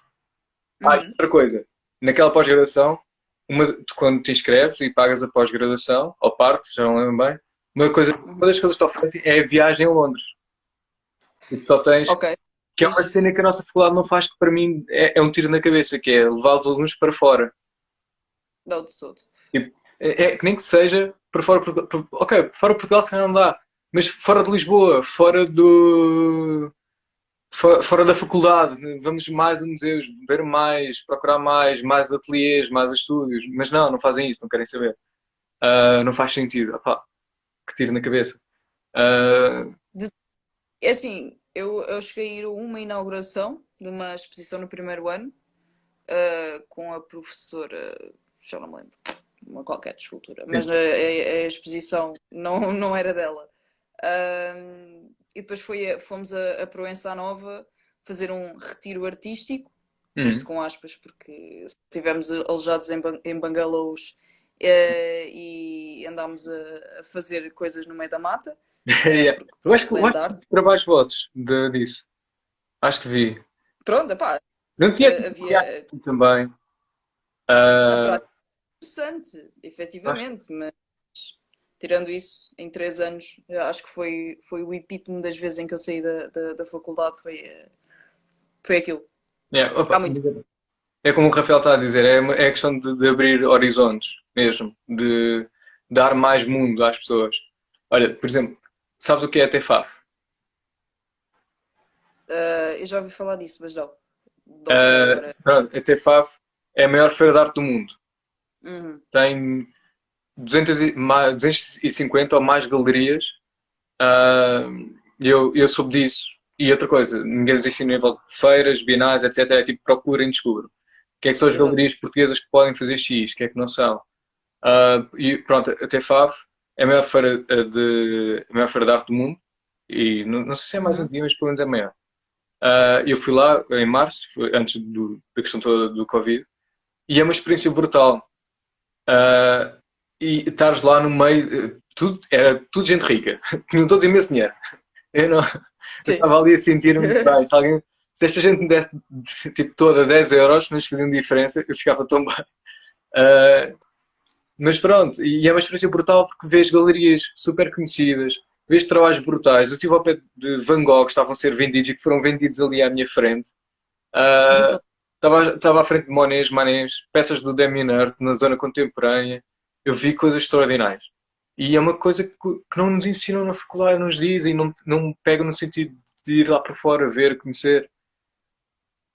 [SPEAKER 1] E
[SPEAKER 2] Uhum,
[SPEAKER 1] outra coisa, naquela pós-graduação, quando te inscreves e pagas a pós-graduação, ou parte, já não lembro bem, uma das coisas que te oferecem é a viagem a Londres. E tu só tens,
[SPEAKER 2] ok,
[SPEAKER 1] que é uma
[SPEAKER 2] fixe,
[SPEAKER 1] cena que a nossa faculdade não faz, que para mim é um tiro na cabeça, que é levar os alunos para fora.
[SPEAKER 2] não de todo.
[SPEAKER 1] Tipo, é que nem que seja para fora de Portugal. Ok, fora de Portugal se calhar não dá, mas fora de Lisboa, fora da faculdade, vamos mais a museus, ver mais, procurar mais ateliês, mais estúdios. Mas não fazem isso, não querem saber. Não faz sentido. Opá, que tiro na cabeça. Ah,
[SPEAKER 2] É assim, eu cheguei a ir a uma inauguração de uma exposição no primeiro ano, com a professora, já não me lembro, uma qualquer de escultura,
[SPEAKER 1] sim.
[SPEAKER 2] mas a exposição não era dela. E depois fomos a Proença Nova fazer um retiro artístico,
[SPEAKER 1] Hum.
[SPEAKER 2] isto com aspas, porque estivemos alojados em bungalows e andámos a fazer coisas no meio da mata,
[SPEAKER 1] Yeah.
[SPEAKER 2] porque
[SPEAKER 1] Eu
[SPEAKER 2] pronto,
[SPEAKER 1] acho que, eu
[SPEAKER 2] land
[SPEAKER 1] acho que vi
[SPEAKER 2] art.
[SPEAKER 1] trabalhos vossos disso. Acho que vi.
[SPEAKER 2] Pronto, epá,
[SPEAKER 1] Não tinha que
[SPEAKER 2] havia
[SPEAKER 1] também.
[SPEAKER 2] na
[SPEAKER 1] Ah,
[SPEAKER 2] prática interessante,
[SPEAKER 1] acho que
[SPEAKER 2] efetivamente, mas tirando isso, em 3 anos, eu acho que foi o epítome das vezes em que eu saí da faculdade, foi aquilo.
[SPEAKER 1] yeah,
[SPEAKER 2] Há
[SPEAKER 1] opa,
[SPEAKER 2] muito.
[SPEAKER 1] é como o Rafael está a dizer, é questão de abrir horizontes mesmo, de dar mais mundo às pessoas. Olha, por exemplo, sabes o que é a TFAF?
[SPEAKER 2] Eu já ouvi falar disso, mas não sei agora.
[SPEAKER 1] Pronto, a TFAF é a maior feira de arte do mundo.
[SPEAKER 2] Uhum.
[SPEAKER 1] Tem 250 ou mais galerias. Ah, eu soube disso. E outra coisa, ninguém nos ensina a nível de feiras, bienais, etc. É tipo procurem e descubram. O que é que são as
[SPEAKER 2] Exato.
[SPEAKER 1] galerias portuguesas que podem fazer X, o que é que não são? E pronto, a TFAF é a maior feira de arte do mundo. E não sei se é mais
[SPEAKER 2] Uhum.
[SPEAKER 1] antiga, mas pelo menos é maior. Eu fui lá em março, antes da questão toda do Covid, e é uma experiência brutal. Ah, e estares lá no meio, era tudo gente rica, tinham todos imenso dinheiro. Eu não, eu
[SPEAKER 2] Sim.
[SPEAKER 1] estava ali a sentir-me bem. Se esta gente me desse tipo toda 10 euros, se nos faziam diferença, eu ficava tão bem. Ah, mas pronto, e é uma experiência brutal porque vês galerias super conhecidas, vês trabalhos brutais. Eu estive ao pé de Van Gogh que estavam a ser vendidos e que foram vendidos ali à minha frente. Ah,
[SPEAKER 2] Então,
[SPEAKER 1] estava à frente de Monets, Manets, peças do Damien Hirst na zona contemporânea. Eu vi coisas extraordinárias. E é uma coisa que não nos ensinam na faculdade, nos dizem, não me pegam no sentido de ir lá para fora, ver, conhecer.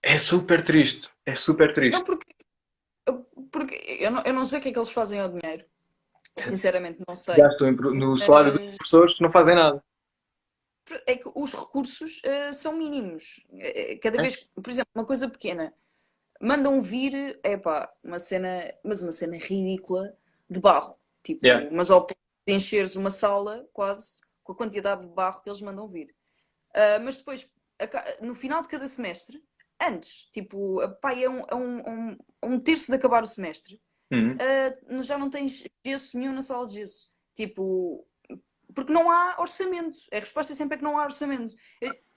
[SPEAKER 1] É super triste. É super
[SPEAKER 2] não,
[SPEAKER 1] triste.
[SPEAKER 2] porque eu não sei o que é que eles fazem ao dinheiro. Sinceramente, não sei.
[SPEAKER 1] Gastam no salário dos
[SPEAKER 2] Mas
[SPEAKER 1] professores que não fazem nada.
[SPEAKER 2] é que os recursos são mínimos. Cada
[SPEAKER 1] É?
[SPEAKER 2] vez, por exemplo, uma coisa pequena, mandam vir, epá, mas uma cena ridícula de barro.
[SPEAKER 1] Yeah.
[SPEAKER 2] Tipo, mas ao ponto de encheres uma sala quase com a quantidade de barro que eles mandam vir. Mas depois, no final de cada semestre, antes, tipo, pá, a um terço de acabar o semestre,
[SPEAKER 1] Uhum.
[SPEAKER 2] já não tens gesso nenhum na sala de gesso. Tipo, porque não há orçamento. A resposta sempre é que não há orçamento.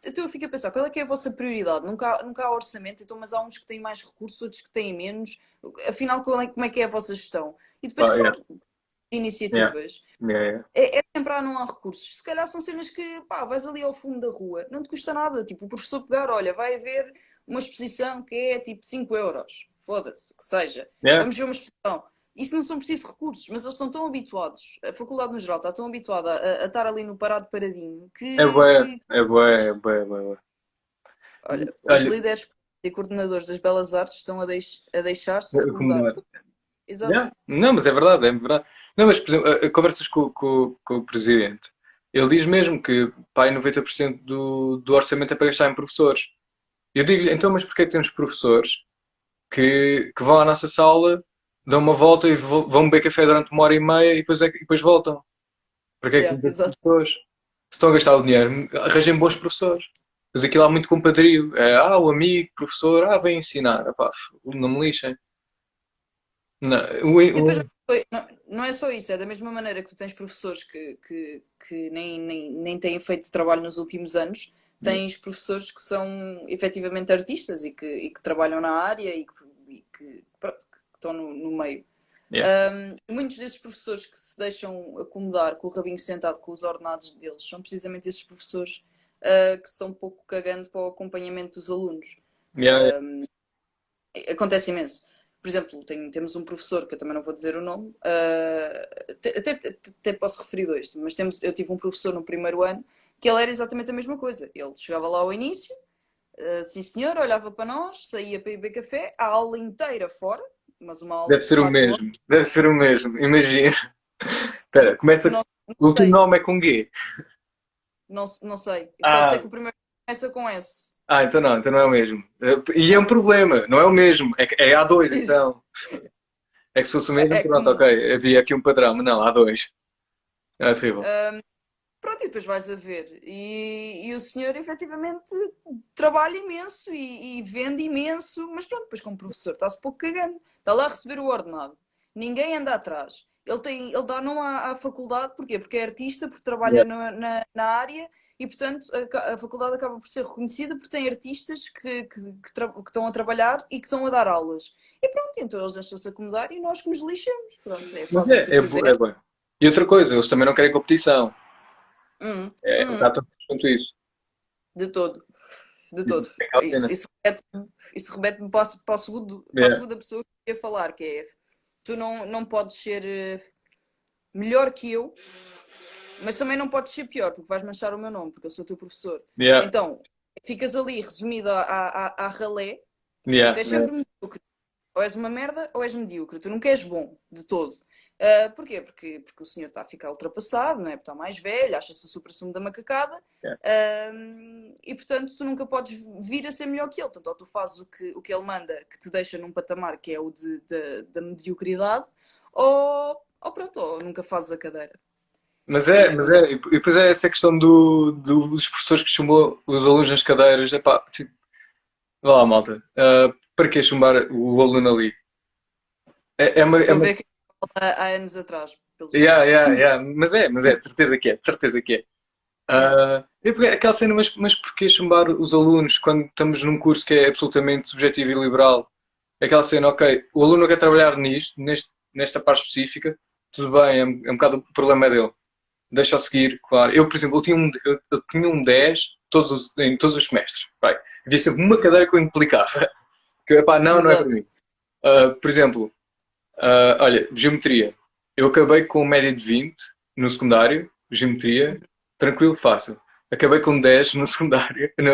[SPEAKER 2] Então eu fico a pensar, qual é que é a vossa prioridade? Nunca há orçamento, então, mas há uns que têm mais recursos, outros que têm menos. Afinal, como é que é a vossa gestão? E depois,
[SPEAKER 1] Pá, yeah.
[SPEAKER 2] claro,
[SPEAKER 1] Yeah.
[SPEAKER 2] iniciativas.
[SPEAKER 1] Yeah, yeah.
[SPEAKER 2] É sempre, não há recursos. Se calhar são cenas que, pá, vais ali ao fundo da rua, não te custa nada. Tipo, o professor pegar, olha, vai haver uma exposição que é tipo 5 euros. Foda-se, o que seja.
[SPEAKER 1] Yeah.
[SPEAKER 2] Vamos ver uma exposição. Isso não são precisos recursos, mas eles estão tão habituados, a faculdade no geral está tão habituada a estar ali no parado paradinho
[SPEAKER 1] É bué,
[SPEAKER 2] que,
[SPEAKER 1] é bué, é bué, é bué.
[SPEAKER 2] olha, os
[SPEAKER 1] Olha,
[SPEAKER 2] líderes e coordenadores das belas artes estão a deixar-se acomodar.
[SPEAKER 1] acomodar.
[SPEAKER 2] Exato.
[SPEAKER 1] Yeah. Não, mas é verdade, é verdade. Não, mas, por exemplo, conversas com o presidente. Ele diz mesmo que, pá, 90% do orçamento é para gastar em professores. Eu digo-lhe, então, mas porquê é que temos professores que vão à nossa sala, dão uma volta e vão beber café durante 1 hora e meia e depois voltam? Porquê é que
[SPEAKER 2] Yeah,
[SPEAKER 1] temos esses
[SPEAKER 2] exato.
[SPEAKER 1] professores? Se estão a gastar o dinheiro, arranjem bons professores. Mas aquilo há muito compadrio. O amigo, professor, vem ensinar. Epá, não me lixem. Não,
[SPEAKER 2] E depois não é só isso, é da mesma maneira que tu tens professores que nem têm feito trabalho nos últimos anos, tens professores que são efetivamente artistas e que trabalham na área pronto, que estão no meio.
[SPEAKER 1] yeah.
[SPEAKER 2] Muitos desses professores que se deixam acomodar com o rabinho sentado com os ordenados deles são precisamente esses professores que se estão um pouco cagando para o acompanhamento dos alunos.
[SPEAKER 1] Yeah, yeah.
[SPEAKER 2] Acontece imenso. Por exemplo, temos um professor, que eu também não vou dizer o nome, até posso referir dois, mas eu tive um professor no primeiro ano que ele era exatamente a mesma coisa. Ele chegava lá ao início, sim senhor, olhava para nós, saía para ir beber café, a aula inteira fora, mas uma aula
[SPEAKER 1] Deve
[SPEAKER 2] de
[SPEAKER 1] ser o
[SPEAKER 2] 4 horas,
[SPEAKER 1] mesmo. Deve ser o mesmo. Imagina. Espera, começa.
[SPEAKER 2] não,
[SPEAKER 1] O
[SPEAKER 2] não
[SPEAKER 1] último
[SPEAKER 2] sei,
[SPEAKER 1] nome é com G.
[SPEAKER 2] não sei. Eu só sei
[SPEAKER 1] Ah,
[SPEAKER 2] que o primeiro começa com S.
[SPEAKER 1] então não é o mesmo. E é um problema, não é o mesmo. É A2, então. É que se fosse o mesmo,
[SPEAKER 2] É
[SPEAKER 1] pronto,
[SPEAKER 2] comum.
[SPEAKER 1] ok. Havia aqui um padrão, mas não, A2. É terrível.
[SPEAKER 2] Pronto, e depois vais a ver. E o senhor efetivamente trabalha imenso e vende imenso, mas pronto, depois como professor está-se pouco cagando. Está lá a receber o ordenado. Ninguém anda atrás. Ele dá nome à faculdade, porquê? Porque é artista, porque
[SPEAKER 1] Yeah.
[SPEAKER 2] trabalha na área e, portanto, a faculdade acaba por ser reconhecida porque tem artistas que estão a trabalhar e que estão a dar aulas. E pronto, então eles deixam-se acomodar e nós que nos lixamos. Pronto,
[SPEAKER 1] Mas
[SPEAKER 2] faz o que tu
[SPEAKER 1] é
[SPEAKER 2] quiseres.
[SPEAKER 1] bom. E outra coisa, eles também não querem competição.
[SPEAKER 2] Hum,
[SPEAKER 1] É um
[SPEAKER 2] hum,
[SPEAKER 1] bocado quanto isso.
[SPEAKER 2] de todo. De
[SPEAKER 1] Tipo,
[SPEAKER 2] todo.
[SPEAKER 1] é aquela
[SPEAKER 2] Isso,
[SPEAKER 1] cena.
[SPEAKER 2] isso remete-me para, para a
[SPEAKER 1] Yeah.
[SPEAKER 2] segunda pessoa que ia falar, que é tu não podes ser melhor que eu, mas também não podes ser pior, porque vais manchar o meu nome, porque eu sou o teu professor.
[SPEAKER 1] Yeah.
[SPEAKER 2] Então, ficas ali resumida à ralé, tu
[SPEAKER 1] Yeah.
[SPEAKER 2] és
[SPEAKER 1] Yeah.
[SPEAKER 2] sempre medíocre. Ou és uma merda ou és medíocre. Tu nunca és bom, de todo. Porquê? Porque o senhor está a ficar ultrapassado, não é? Porque está mais velho, acha-se o supra-sumo da macacada.
[SPEAKER 1] Yeah.
[SPEAKER 2] E portanto tu nunca podes vir a ser melhor que ele. Portanto, ou tu fazes o que ele manda, que te deixa num patamar que é o da mediocridade, ou pronto, ou nunca fazes a cadeira. Isso também
[SPEAKER 1] Mas
[SPEAKER 2] não tem.
[SPEAKER 1] é. E depois é essa questão dos professores que chumbam os alunos nas cadeiras. Epá, tipo, vá lá, malta. Para que chumbar o aluno ali? É
[SPEAKER 2] Estou a
[SPEAKER 1] uma.
[SPEAKER 2] ver que há anos atrás, pelos
[SPEAKER 1] Yeah,
[SPEAKER 2] vistos.
[SPEAKER 1] yeah, yeah. Mas é, de certeza que é, de certeza que é.
[SPEAKER 2] Yeah.
[SPEAKER 1] Aquela cena, mas porquê chumbar os alunos quando estamos num curso que é absolutamente subjetivo e liberal? Aquela cena, ok, o aluno quer trabalhar nesta parte específica, tudo bem, é um bocado o problema é dele. Deixa-o seguir, claro. Eu, por exemplo, eu tinha um 10 em todos os semestres. Vai. Havia sempre uma cadeira que eu implicava. Que, epá, não é para
[SPEAKER 2] Exato.
[SPEAKER 1] mim. Por exemplo, olha, geometria. Eu acabei com média de 20 no secundário, geometria, tranquilo, fácil. Acabei com 10 no secundário, na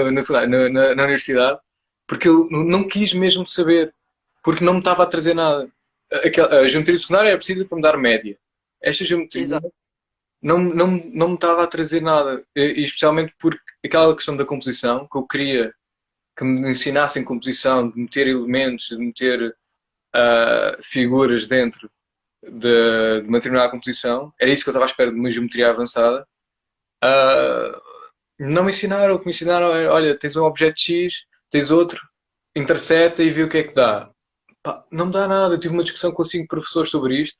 [SPEAKER 1] universidade, porque eu não quis mesmo saber, porque não me estava a trazer nada. A geometria secundária é precisa para me dar média. Esta geometria
[SPEAKER 2] Exato.
[SPEAKER 1] não me estava a trazer nada, e especialmente porque aquela questão da composição, que eu queria que me ensinassem composição, de meter elementos, de meter figuras dentro de uma determinada composição. Era isso que eu estava à espera de uma geometria avançada. Ah, não me ensinaram. O que me ensinaram é: olha, tens um objeto X, tens outro, interseta e vê o que é que dá. Pá, não me dá nada. Eu tive uma discussão com 5 professores sobre isto.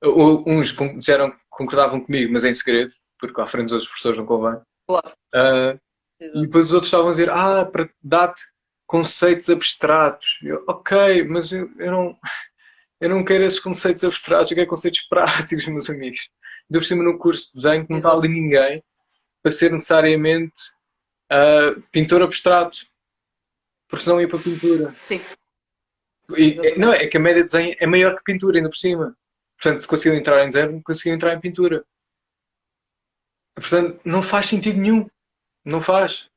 [SPEAKER 1] Uns disseram que concordavam comigo, mas em segredo, porque à frente dos outros professores não convém.
[SPEAKER 2] Claro.
[SPEAKER 1] Ah, e
[SPEAKER 2] Exato.
[SPEAKER 1] depois os outros estavam a dizer: para dar-te conceitos abstratos. Eu, ok, mas eu não quero esses conceitos abstratos, eu quero conceitos práticos, meus amigos. Ainda por cima no curso de desenho que não está
[SPEAKER 2] Exato.
[SPEAKER 1] ali ninguém para ser necessariamente pintor abstrato, porque senão ia para pintura.
[SPEAKER 2] Sim,
[SPEAKER 1] Não,
[SPEAKER 2] exatamente.
[SPEAKER 1] é que a média de desenho é maior que pintura, ainda por cima. Portanto, se conseguiu entrar em desenho, conseguiu entrar em pintura. Portanto, não faz sentido nenhum. Não faz.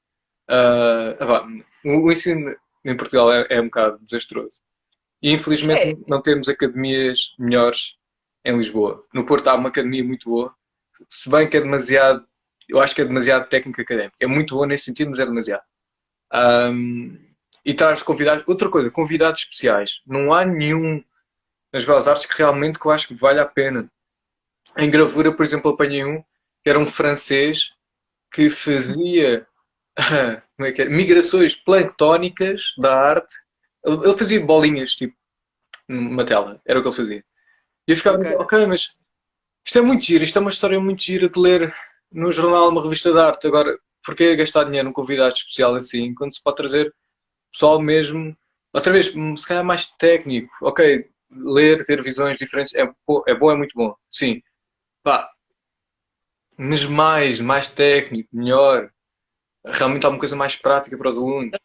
[SPEAKER 1] Vá, o ensino em Portugal é um bocado desastroso. E infelizmente
[SPEAKER 2] É,
[SPEAKER 1] não temos academias melhores em Lisboa. No Porto há uma academia muito boa, se bem que é demasiado, eu acho que é demasiado técnico académico. É muito boa nesse sentido, mas é demasiado. Um, e traz convidados. Outra coisa, convidados especiais. Não há nenhum nas Belas Artes que realmente que eu acho que vale a pena. Em gravura, por exemplo, apanhei um que era um francês que fazia como é que é? Migrações planctónicas da arte. Ele fazia bolinhas, tipo, numa tela. Era o que ele fazia. E eu ficava,
[SPEAKER 2] ok.
[SPEAKER 1] ok, mas isto é muito giro, isto é uma história muito gira de ler no jornal, uma revista de arte. Agora, porquê gastar dinheiro num convidado especial assim, quando se pode trazer pessoal mesmo, outra vez, se calhar mais técnico. Ok, ler, ter visões diferentes é bom, é muito bom. Sim, pá, mas mais técnico, melhor. Realmente alguma coisa mais prática para os alunos.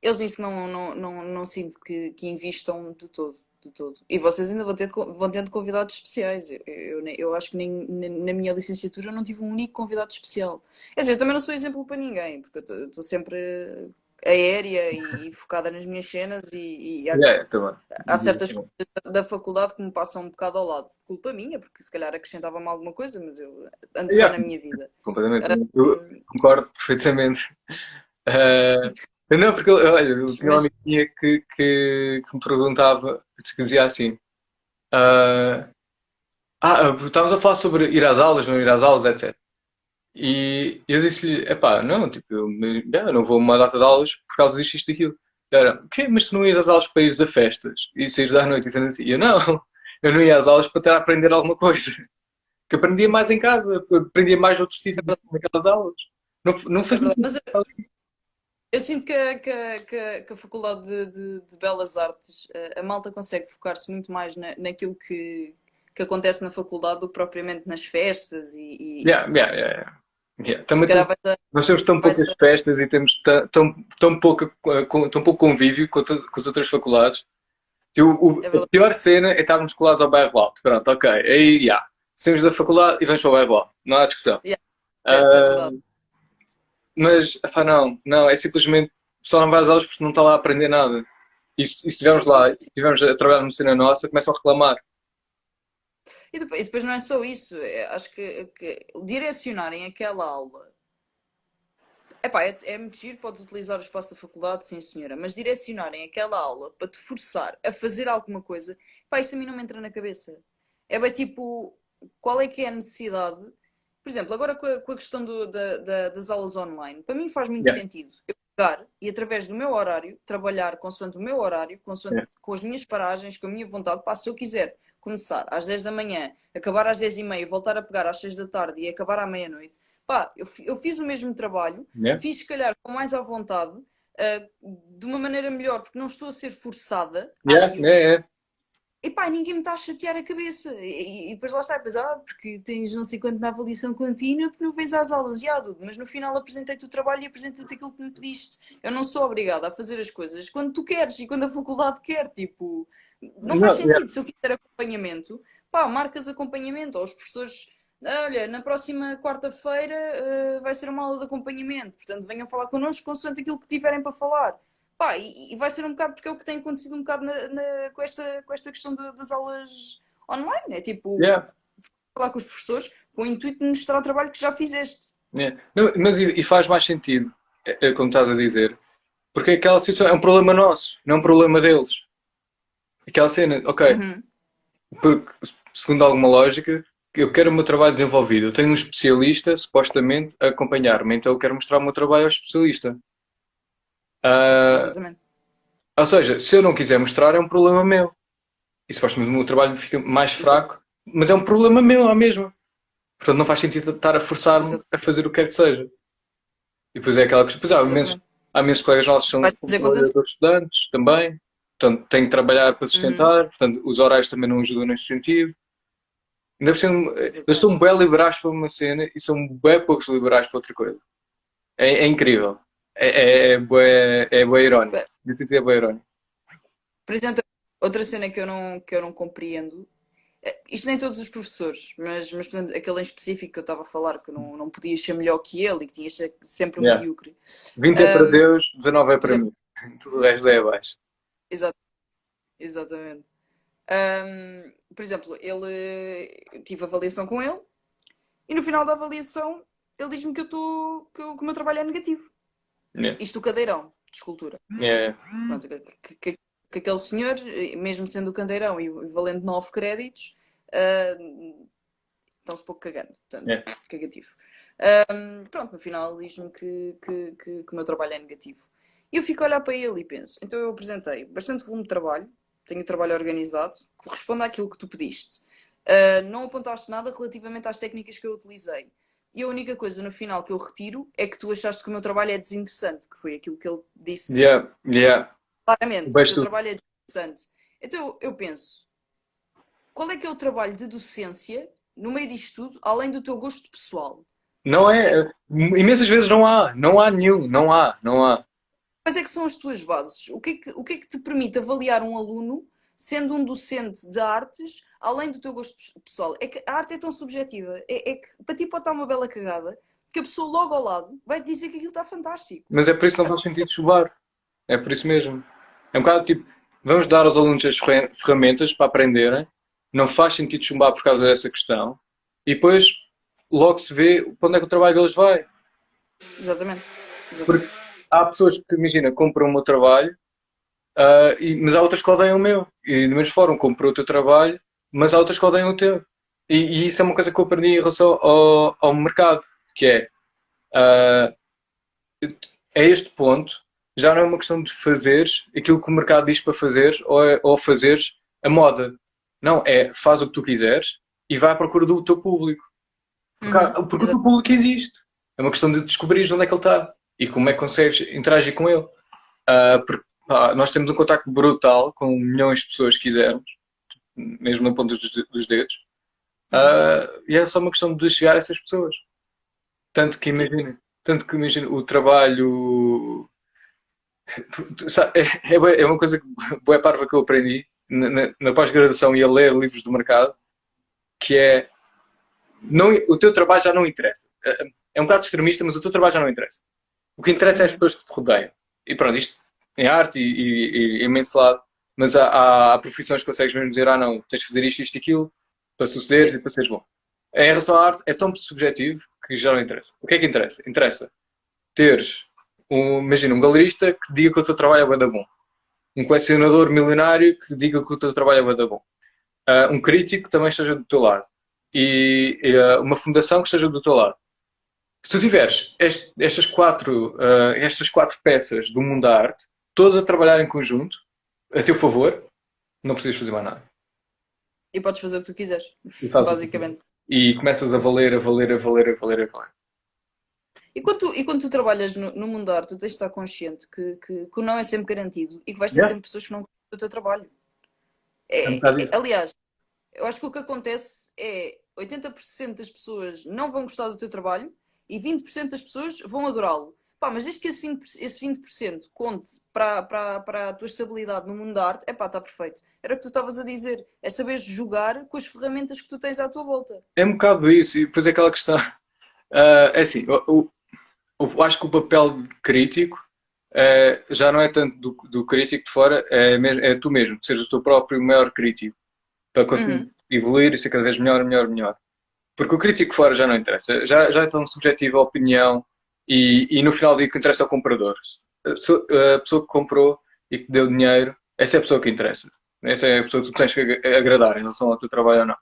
[SPEAKER 2] Eles nisso não sinto que invistam de todo. De todo. E vocês ainda vão tendo convidados especiais. Eu acho que nem na minha licenciatura eu não tive um único convidado especial. Quer dizer, eu também não sou exemplo para ninguém, porque eu estou sempre aérea e focada nas minhas cenas e
[SPEAKER 1] É, também.
[SPEAKER 2] há certas coisas da faculdade que me passam um bocado ao lado. Culpa minha, porque se calhar acrescentava-me alguma coisa, mas eu ando só
[SPEAKER 1] Yeah,
[SPEAKER 2] na minha vida.
[SPEAKER 1] completamente. Eu concordo perfeitamente. Uh, não, porque olha, eu tinha uma
[SPEAKER 2] Mas
[SPEAKER 1] amiguinha que me perguntava, que dizia assim: uh, Estávamos a falar sobre ir às aulas, não ir às aulas, etc. E eu disse-lhe, epá, não, tipo, eu não vou a uma data de aulas por causa disto, isto e aquilo. Era, o quê? Mas tu não ias às aulas para ires a festas e saíres à noite e sendo assim? E eu, não, eu não ia às aulas para ter a aprender alguma coisa. Que aprendia mais em casa, aprendia mais noutro
[SPEAKER 2] É
[SPEAKER 1] sítio do
[SPEAKER 2] verdade,
[SPEAKER 1] que naquelas aulas. Não, não
[SPEAKER 2] é
[SPEAKER 1] fazia
[SPEAKER 2] verdade.
[SPEAKER 1] sentido.
[SPEAKER 2] Mas eu sinto que a Faculdade de Belas Artes, a malta consegue focar-se muito mais naquilo que acontece na faculdade do que propriamente nas festas e
[SPEAKER 1] Yeah,
[SPEAKER 2] tudo
[SPEAKER 1] yeah,
[SPEAKER 2] mais.
[SPEAKER 1] yeah, yeah. Yeah.
[SPEAKER 2] Se
[SPEAKER 1] Também
[SPEAKER 2] calhar
[SPEAKER 1] nós temos tão
[SPEAKER 2] vai
[SPEAKER 1] poucas
[SPEAKER 2] ser,
[SPEAKER 1] festas e temos tão pouco convívio com as outras faculdades.
[SPEAKER 2] é
[SPEAKER 1] A
[SPEAKER 2] verdade,
[SPEAKER 1] pior cena é estarmos colados ao bairro alto. Pronto, ok. Aí, já. Saímos da faculdade e vamos para o bairro alto. Não há discussão.
[SPEAKER 2] yeah, é
[SPEAKER 1] Ah,
[SPEAKER 2] verdade.
[SPEAKER 1] mas, epá, não. Não, é simplesmente só não vai às aulas porque não está lá a aprender nada. E se estivermos
[SPEAKER 2] Sim, sim,
[SPEAKER 1] lá
[SPEAKER 2] sim,
[SPEAKER 1] e
[SPEAKER 2] sim.
[SPEAKER 1] estivermos a trabalhar numa cena nossa, começam a reclamar.
[SPEAKER 2] E depois não é só isso. Acho que direcionarem aquela aula. Epá, é muito giro, podes utilizar o espaço da faculdade, sim senhora, mas direcionarem aquela aula para te forçar a fazer alguma coisa, pá, isso a mim não me entra na cabeça. É bem tipo, qual é que é a necessidade? Por exemplo, agora com a questão das aulas online, para mim faz muito
[SPEAKER 1] Yeah,
[SPEAKER 2] sentido eu pegar e através do meu horário, trabalhar consoante o meu horário,
[SPEAKER 1] yeah,
[SPEAKER 2] consoante, com as minhas paragens, com a minha vontade, pá, se eu quiser começar às 10 da manhã, acabar às 10h30, voltar a pegar às 6 da tarde e acabar à meia-noite, pá, eu fiz o mesmo trabalho,
[SPEAKER 1] yeah,
[SPEAKER 2] fiz se calhar com mais à vontade, de uma maneira melhor, porque não estou a ser forçada
[SPEAKER 1] yeah, yeah,
[SPEAKER 2] àquilo.
[SPEAKER 1] yeah.
[SPEAKER 2] E pá, ninguém me está a chatear a cabeça. E depois lá está, depois, porque tens não sei quanto na avaliação contínua, porque não vês às aulas, e Dudu, mas no final apresentei-te o trabalho e apresentei-te aquilo que me pediste. Eu não sou obrigada a fazer as coisas quando tu queres e quando a faculdade quer, tipo, não faz
[SPEAKER 1] Não, yeah.
[SPEAKER 2] sentido. Se eu quiser acompanhamento, pá, marcas acompanhamento, ou os professores, olha, na próxima quarta-feira vai ser uma aula de acompanhamento, portanto venham falar connosco consoante aquilo que tiverem para falar. Pá, e vai ser um bocado porque é o que tem acontecido um bocado com esta questão das aulas online. É tipo,
[SPEAKER 1] Yeah.
[SPEAKER 2] falar com os professores com o intuito de mostrar o trabalho que já fizeste.
[SPEAKER 1] Yeah. Não, mas e faz mais sentido, como estás a dizer, porque aquela situação é um problema nosso, não é um problema deles. Aquela cena, ok,
[SPEAKER 2] Uhum,
[SPEAKER 1] porque, segundo alguma lógica, eu quero o meu trabalho desenvolvido. Eu tenho um especialista, supostamente, a acompanhar-me, então eu quero mostrar o meu trabalho ao especialista. Ah,
[SPEAKER 2] exatamente.
[SPEAKER 1] ou seja, se eu não quiser mostrar, é um problema meu. E supostamente o meu trabalho fica mais
[SPEAKER 2] Exato,
[SPEAKER 1] fraco, mas é um problema meu à mesma. Portanto, não faz sentido estar a forçar-me
[SPEAKER 2] exato,
[SPEAKER 1] a fazer o que quer que seja. E depois é aquela questão. Pois
[SPEAKER 2] exatamente.
[SPEAKER 1] há imensos colegas nossos que são
[SPEAKER 2] Vais
[SPEAKER 1] como
[SPEAKER 2] dizer contanto?
[SPEAKER 1] trabalhadores estudantes também. Portanto, têm que trabalhar para
[SPEAKER 2] Uhum,
[SPEAKER 1] sustentar. Portanto, os horários também não ajudam nesse sentido. Ainda por cima, eles
[SPEAKER 2] exatamente.
[SPEAKER 1] são bem liberais para uma cena e são bem poucos liberais para outra coisa. É incrível. É bué irónico.
[SPEAKER 2] Bem,
[SPEAKER 1] Nesse sentido é bué irónico.
[SPEAKER 2] por exemplo, outra cena que eu não compreendo. Isto nem todos os professores, mas por exemplo, aquele em específico que eu estava a falar, que não podia ser melhor que ele e que tinha que ser sempre
[SPEAKER 1] Yeah.
[SPEAKER 2] medíocre.
[SPEAKER 1] 20 é para
[SPEAKER 2] Um,
[SPEAKER 1] Deus, 19 é
[SPEAKER 2] por
[SPEAKER 1] para
[SPEAKER 2] exemplo,
[SPEAKER 1] mim. Tudo o resto é abaixo.
[SPEAKER 2] exa- exatamente. Por exemplo, eu tive avaliação com ele e no final da avaliação ele diz-me que o meu trabalho é negativo.
[SPEAKER 1] Yeah.
[SPEAKER 2] Isto o cadeirão de escultura.
[SPEAKER 1] Yeah.
[SPEAKER 2] Pronto, que aquele senhor, mesmo sendo o cadeirão e valendo 9 créditos, estão-se pouco cagando. Portanto,
[SPEAKER 1] Yeah.
[SPEAKER 2] cagativo. Pronto, no final diz-me que o meu trabalho é negativo. E eu fico a olhar para ele e penso, então eu apresentei bastante volume de trabalho, tenho o trabalho organizado, corresponde àquilo que tu pediste. Não apontaste nada relativamente às técnicas que eu utilizei. E a única coisa no final que eu retiro é que tu achaste que o meu trabalho é desinteressante, que foi aquilo que ele disse
[SPEAKER 1] Yeah. Yeah.
[SPEAKER 2] claramente. O
[SPEAKER 1] Vejo
[SPEAKER 2] teu
[SPEAKER 1] tudo.
[SPEAKER 2] trabalho é desinteressante. Então eu penso, qual é que é o trabalho de docência no meio disto tudo, além do teu gosto pessoal?
[SPEAKER 1] Não é. Imensas vezes não há. Não há nenhum. Não há. Não há.
[SPEAKER 2] Quais é que são as tuas bases? O que é que te permite avaliar um aluno sendo um docente de artes, além do teu gosto pessoal? É que a arte é tão subjetiva. É que para ti pode estar uma bela cagada, que a pessoa logo ao lado vai te dizer que aquilo está fantástico.
[SPEAKER 1] Mas é por isso que não faz sentido chubar. É por isso mesmo. É um bocado tipo, vamos dar aos alunos as ferramentas para aprenderem. Não faz sentido chumbar por causa dessa questão. E depois logo se vê para onde é que o trabalho deles vai.
[SPEAKER 2] Exatamente.
[SPEAKER 1] Porque
[SPEAKER 2] Exatamente.
[SPEAKER 1] há pessoas que, imagina, compram o meu trabalho, mas há outras que odeiam o meu. E do mesmo fórum, comprou o teu trabalho, mas há outras que odeiam o teu. e isso é uma coisa que eu aprendi em relação ao mercado, que é, ah, a este ponto, já não é uma questão de fazeres aquilo que o mercado diz para fazer ou fazeres a moda. Não, é faz o que tu quiseres e vai à procura do teu público. Porque o
[SPEAKER 2] Exato.
[SPEAKER 1] teu público existe. É uma questão de descobrir onde é que ele está e como é que consegues interagir com ele. Porque nós temos um contacto brutal com milhões de pessoas que quisermos, mesmo na ponta dos dedos.
[SPEAKER 2] Uhum.
[SPEAKER 1] E é só uma questão de chegar a essas pessoas. Tanto que
[SPEAKER 2] Sim.
[SPEAKER 1] imagina, tanto que imagina o trabalho. É uma coisa que boa parva que eu aprendi na pós-graduação e a ler livros do mercado, que é não, o teu trabalho já não interessa. É um bocado extremista, mas o teu trabalho já não interessa. O que interessa é as
[SPEAKER 2] Uhum.
[SPEAKER 1] pessoas que te rodeiam. E pronto, isto em arte e imenso lado, mas há profissões que consegues mesmo dizer, não, tens de fazer isto, isto e aquilo para suceder
[SPEAKER 2] Sim.
[SPEAKER 1] e para seres bom. Em relação à arte, é tão subjetivo que já não interessa. O que é que interessa? Interessa teres, imagina, um galerista que diga que o teu trabalho é bué da bom. Um colecionador milionário que diga que o teu trabalho é bué da bom. Um crítico que também esteja do teu lado. E uma fundação que esteja do teu lado. Se tu tiveres estas quatro peças do mundo da arte, todas a trabalhar em conjunto, a teu favor, não precisas fazer mais nada.
[SPEAKER 2] E podes fazer o que tu quiseres,
[SPEAKER 1] E fazes o que quiseres.
[SPEAKER 2] basicamente.
[SPEAKER 1] E começas a valer, a valer, a valer, a valer, a valer.
[SPEAKER 2] E quando tu trabalhas no mundo da arte, tu tens de estar consciente que o não é sempre garantido e que vais ter
[SPEAKER 1] Yeah.
[SPEAKER 2] sempre pessoas que não gostam do teu trabalho.
[SPEAKER 1] É um bocado isso.
[SPEAKER 2] Aliás, eu acho que o que acontece é 80% das pessoas não vão gostar do teu trabalho e 20% das pessoas vão adorá-lo. Pá, mas desde que esse 20% conte para a tua estabilidade no mundo da arte, é pá, está perfeito. Era o que tu estavas a dizer. É saber jogar com as ferramentas que tu tens à tua volta.
[SPEAKER 1] É um bocado isso. E depois é aquela questão. É assim, eu acho que o papel de crítico já não é tanto do crítico de fora, é tu mesmo, que sejas o teu próprio maior crítico, para conseguir
[SPEAKER 2] Uhum.
[SPEAKER 1] evoluir e ser cada vez melhor, melhor, melhor. Porque o crítico fora já não interessa, já é tão subjetiva a opinião e no final do dia o que interessa é o comprador. A pessoa que comprou e que deu dinheiro, essa é a pessoa que interessa. Essa é a pessoa que tu tens que agradar em relação ao teu trabalho ou não.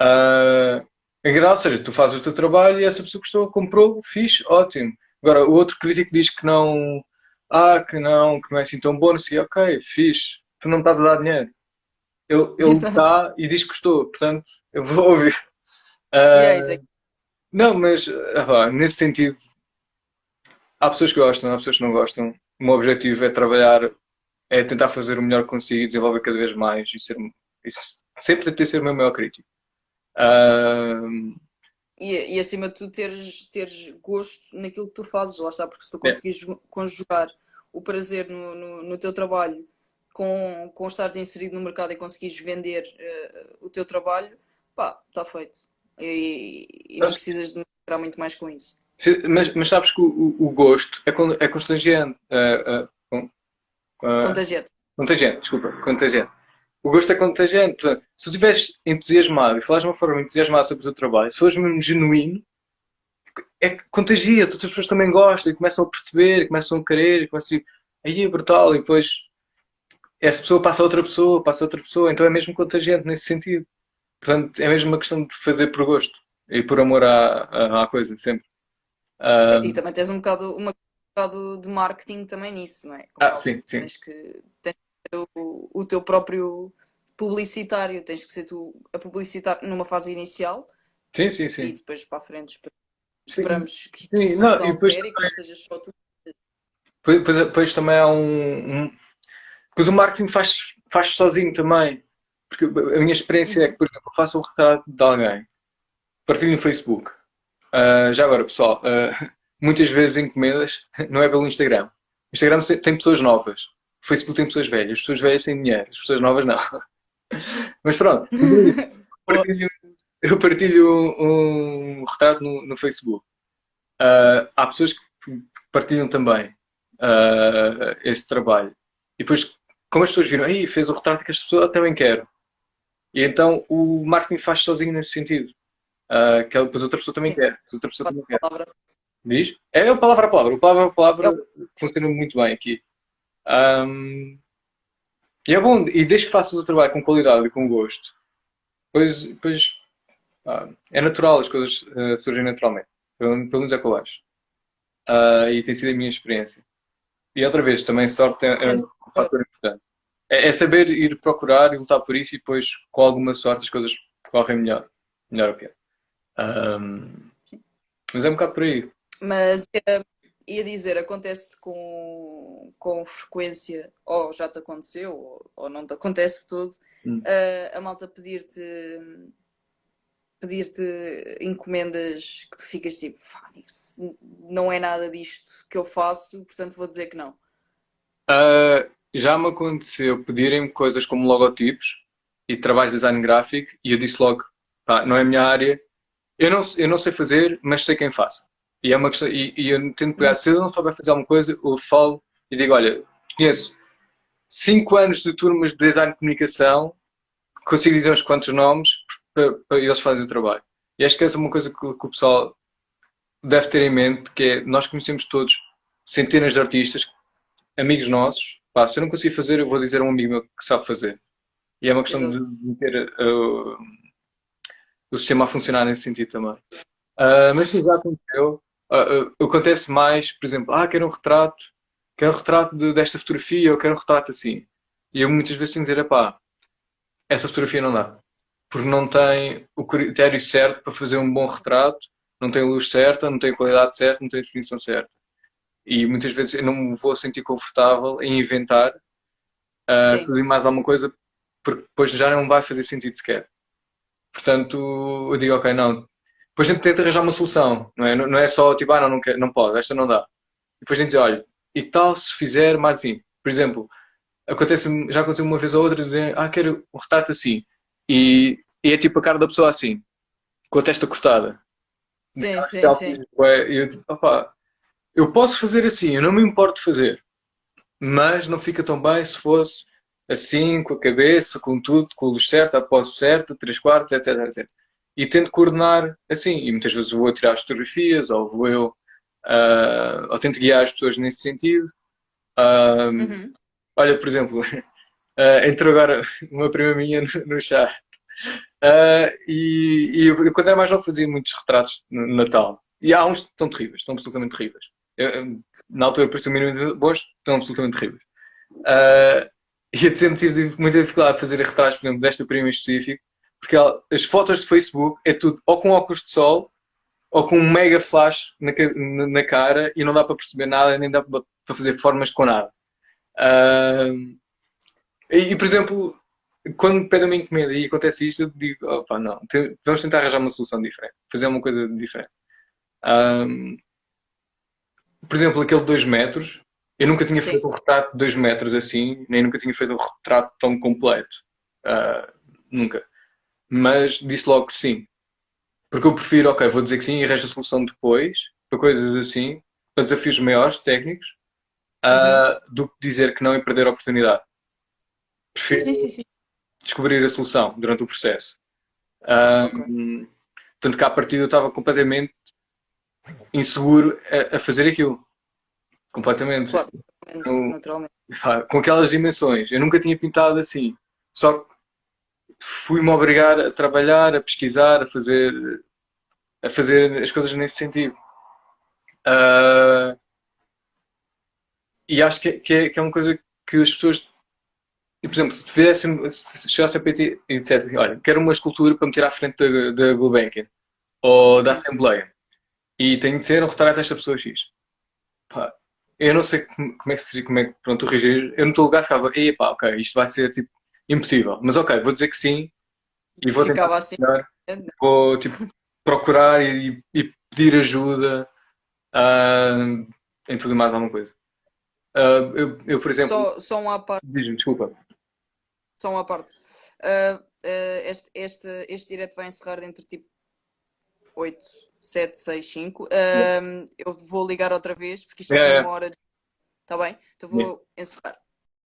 [SPEAKER 1] Ah, Agradar, ou seja, tu fazes o teu trabalho e essa pessoa comprou, fixe, ótimo. Agora, o outro crítico diz que não é assim tão bom, não sei, ok, fixe, tu não me estás a dar dinheiro. Ele
[SPEAKER 2] Exato.
[SPEAKER 1] está e diz que gostou, portanto, eu vou ouvir.
[SPEAKER 2] E é
[SPEAKER 1] Ah,
[SPEAKER 2] isso.
[SPEAKER 1] não, mas nesse sentido, há pessoas que gostam, há pessoas que não gostam. O meu objetivo é trabalhar, é tentar fazer o melhor que consigo e desenvolver cada vez mais e sempre tentei ser o meu maior crítico. Ah,
[SPEAKER 2] E acima de tudo teres gosto naquilo que tu fazes, lá está, porque se tu
[SPEAKER 1] é,
[SPEAKER 2] conseguires conjugar o prazer no teu trabalho com estares inserido no mercado e conseguires vender o teu trabalho, pá, está feito. E não
[SPEAKER 1] acho
[SPEAKER 2] precisas de me muito mais com isso.
[SPEAKER 1] mas sabes que o gosto é contagiante.
[SPEAKER 2] Contagiante.
[SPEAKER 1] Contagiante, desculpa, contagiante. O gosto é contagiante. Portanto, se tu estiveres entusiasmado e falares de uma forma entusiasmada sobre o teu trabalho, se fores mesmo genuíno, é que contagia, as outras pessoas também gostam e começam a perceber, e começam a querer, e começam a dizer, aí é brutal, e depois essa pessoa passa a outra pessoa, então é mesmo contagiante nesse sentido. Portanto, é mesmo uma questão de fazer por gosto e por amor à coisa, sempre.
[SPEAKER 2] E também tens um bocado de marketing também nisso, não é? Como é óbvio,
[SPEAKER 1] Sim,
[SPEAKER 2] tu
[SPEAKER 1] sim.
[SPEAKER 2] tens que ter o teu próprio publicitário, tens que ser tu a publicitar numa fase inicial
[SPEAKER 1] Sim, sim,
[SPEAKER 2] e
[SPEAKER 1] sim.
[SPEAKER 2] depois para a frente
[SPEAKER 1] Sim,
[SPEAKER 2] esperamos que
[SPEAKER 1] sim.
[SPEAKER 2] isso
[SPEAKER 1] Não,
[SPEAKER 2] se
[SPEAKER 1] e depois,
[SPEAKER 2] altere e que não seja só tu.
[SPEAKER 1] depois também há Depois o marketing faz sozinho também. Porque a minha experiência é que,
[SPEAKER 2] Uhum.
[SPEAKER 1] por exemplo, eu faço um retrato de alguém, partilho no Facebook. Já agora, pessoal, muitas vezes encomendas não é pelo Instagram. O Instagram tem pessoas novas. O Facebook tem pessoas velhas. As pessoas velhas têm dinheiro. As pessoas novas não. Mas pronto,
[SPEAKER 2] Boa.
[SPEAKER 1] partilho, eu partilho um retrato no Facebook. Há pessoas que partilham também esse trabalho. E depois, como as pessoas viram, aí fez o retrato que as pessoas eu também quero. E então o marketing faz sozinho nesse sentido. Que depois outra pessoa também
[SPEAKER 2] Sim,
[SPEAKER 1] quer. Depois outra pessoa também quer.
[SPEAKER 2] palavra.
[SPEAKER 1] Diz? É a palavra a palavra. O palavra a
[SPEAKER 2] É
[SPEAKER 1] palavra funciona muito bem aqui. Um, e é bom. E desde que faças o trabalho com qualidade e com gosto, depois é natural, as coisas surgem naturalmente. Pelo menos é o que eu acho. E tem sido a minha experiência. E outra vez, também sorte é um
[SPEAKER 2] Sendo,
[SPEAKER 1] fator importante. É saber ir procurar e lutar por isso e depois, com alguma sorte, as coisas correm melhor. Melhor ou pior. Ahm, mas é um bocado por aí.
[SPEAKER 2] mas ia dizer, acontece-te com frequência, ou já te aconteceu, ou não te acontece tudo,
[SPEAKER 1] Hum.
[SPEAKER 2] a malta pedir-te encomendas que tu ficas tipo, "Fónix, não é nada disto que eu faço, portanto vou dizer que não."
[SPEAKER 1] Já me aconteceu pedirem-me coisas como logotipos e trabalhos de design gráfico e eu disse logo, pá, não é a minha área, eu não sei fazer, mas sei quem faça. E é uma questão, e eu tento pegar,
[SPEAKER 2] Uhum.
[SPEAKER 1] se eu não souber fazer alguma coisa, eu falo e digo, olha, conheço 5 anos de turmas de design de comunicação, consigo dizer uns quantos nomes para eles fazerem o trabalho. E acho que essa é uma coisa que o pessoal deve ter em mente, que é, nós conhecemos todos centenas de artistas, amigos nossos, pá, se eu não conseguir fazer, eu vou dizer a um amigo meu que sabe fazer. E é uma questão
[SPEAKER 2] Exato.
[SPEAKER 1] de ter o sistema a funcionar nesse sentido também. Mas sim, já aconteceu. Acontece mais, por exemplo, quero um retrato desta fotografia, ou quero um retrato assim. E eu muitas vezes tenho que dizer, epá, essa fotografia não dá. Porque não tem o critério certo para fazer um bom retrato, não tem a luz certa, não tem a qualidade certa, não tem a definição certa. E muitas vezes eu não me vou sentir confortável em inventar
[SPEAKER 2] Sim,
[SPEAKER 1] tudo e mais alguma coisa, porque depois já não vai fazer sentido sequer. Portanto, eu digo, ok, não. Depois a gente tenta arranjar uma solução, não é? Não é só tipo, não, não, quero, não pode, esta não dá. E depois a gente diz, olha, e que tal se fizer mais assim? Por exemplo, já aconteceu uma vez ou outra dizer, quero um retrato assim. E é tipo a cara da pessoa assim, com a testa cortada.
[SPEAKER 2] sim,
[SPEAKER 1] Aquelas
[SPEAKER 2] sim, sim.
[SPEAKER 1] selfies, bué, e eu digo, opá, eu posso fazer assim, eu não me importo de fazer. Mas não fica tão bem se fosse assim, com a cabeça, com tudo, com a luz certa, a pose certa, 3 quartos, etc, etc. E tento coordenar assim, e muitas vezes vou tirar as fotografias, ou vou eu, ou tento guiar as pessoas nesse sentido. Ah,
[SPEAKER 2] Uhum.
[SPEAKER 1] olha, por exemplo, entrou agora uma prima minha no chat, e eu, quando era mais novo fazia muitos retratos no Natal. E há uns que estão terríveis, estão absolutamente terríveis. Na altura parecia o mínimo de bons, estão absolutamente terríveis. Uh, e eu sempre tive muita dificuldade de fazer retratos, por exemplo, desta prima em específico, porque as fotos de Facebook é tudo ou com óculos de sol ou com um mega flash na cara e não dá para perceber nada, nem dá para fazer formas com nada. Uh, por exemplo, quando me pedem uma encomenda e acontece isto, eu digo, opa, não, vamos tentar arranjar uma solução diferente, fazer uma coisa diferente. Um, por exemplo, aquele de 2 metros, eu nunca tinha
[SPEAKER 2] Sim.
[SPEAKER 1] feito um retrato de 2 metros assim, nem nunca tinha feito um retrato tão completo. Ah, nunca. Mas disse logo que sim. Porque eu prefiro, ok, vou dizer que sim e arranjo a solução depois, para coisas assim, para desafios maiores, técnicos,
[SPEAKER 2] Uhum.
[SPEAKER 1] do que dizer que não e perder a oportunidade.
[SPEAKER 2] Sim, sim,
[SPEAKER 1] Prefiro
[SPEAKER 2] sim, sim.
[SPEAKER 1] descobrir a solução durante o processo. Ah,
[SPEAKER 2] Ok.
[SPEAKER 1] tanto que à partida eu estava completamente inseguro a fazer aquilo. Completamente.
[SPEAKER 2] Claro, naturalmente,
[SPEAKER 1] Eu,
[SPEAKER 2] naturalmente.
[SPEAKER 1] pá, com aquelas dimensões. Eu nunca tinha pintado assim. Só que fui-me obrigar a trabalhar, a pesquisar, a fazer as coisas nesse sentido. Ah, e acho que é uma coisa que as pessoas. Por exemplo, se chegasse a PT e dissesse assim, olha, quero uma escultura para meter à frente da Gulbenkian ou da
[SPEAKER 2] Uhum.
[SPEAKER 1] Assembleia e tenho de ser um retrato desta pessoa X. Pá, eu não sei como é que seria, como é que pronto, reagir. Eu no teu lugar ficava, ei, pá, ok, isto vai ser tipo impossível. Mas ok, vou dizer que sim e vou tentar
[SPEAKER 2] Ficava assim.
[SPEAKER 1] melhor. Vou tipo procurar e pedir ajuda ah, em tudo e mais alguma coisa. Por exemplo,
[SPEAKER 2] Só um à parte.
[SPEAKER 1] diz-me, desculpa.
[SPEAKER 2] Só uma parte. Este direto vai encerrar dentro de tipo 8, 7, 6, 5. Eu vou ligar outra vez, porque isto
[SPEAKER 1] É,
[SPEAKER 2] já foi uma
[SPEAKER 1] é,
[SPEAKER 2] hora. Está bem? Então
[SPEAKER 1] é.
[SPEAKER 2] vou encerrar.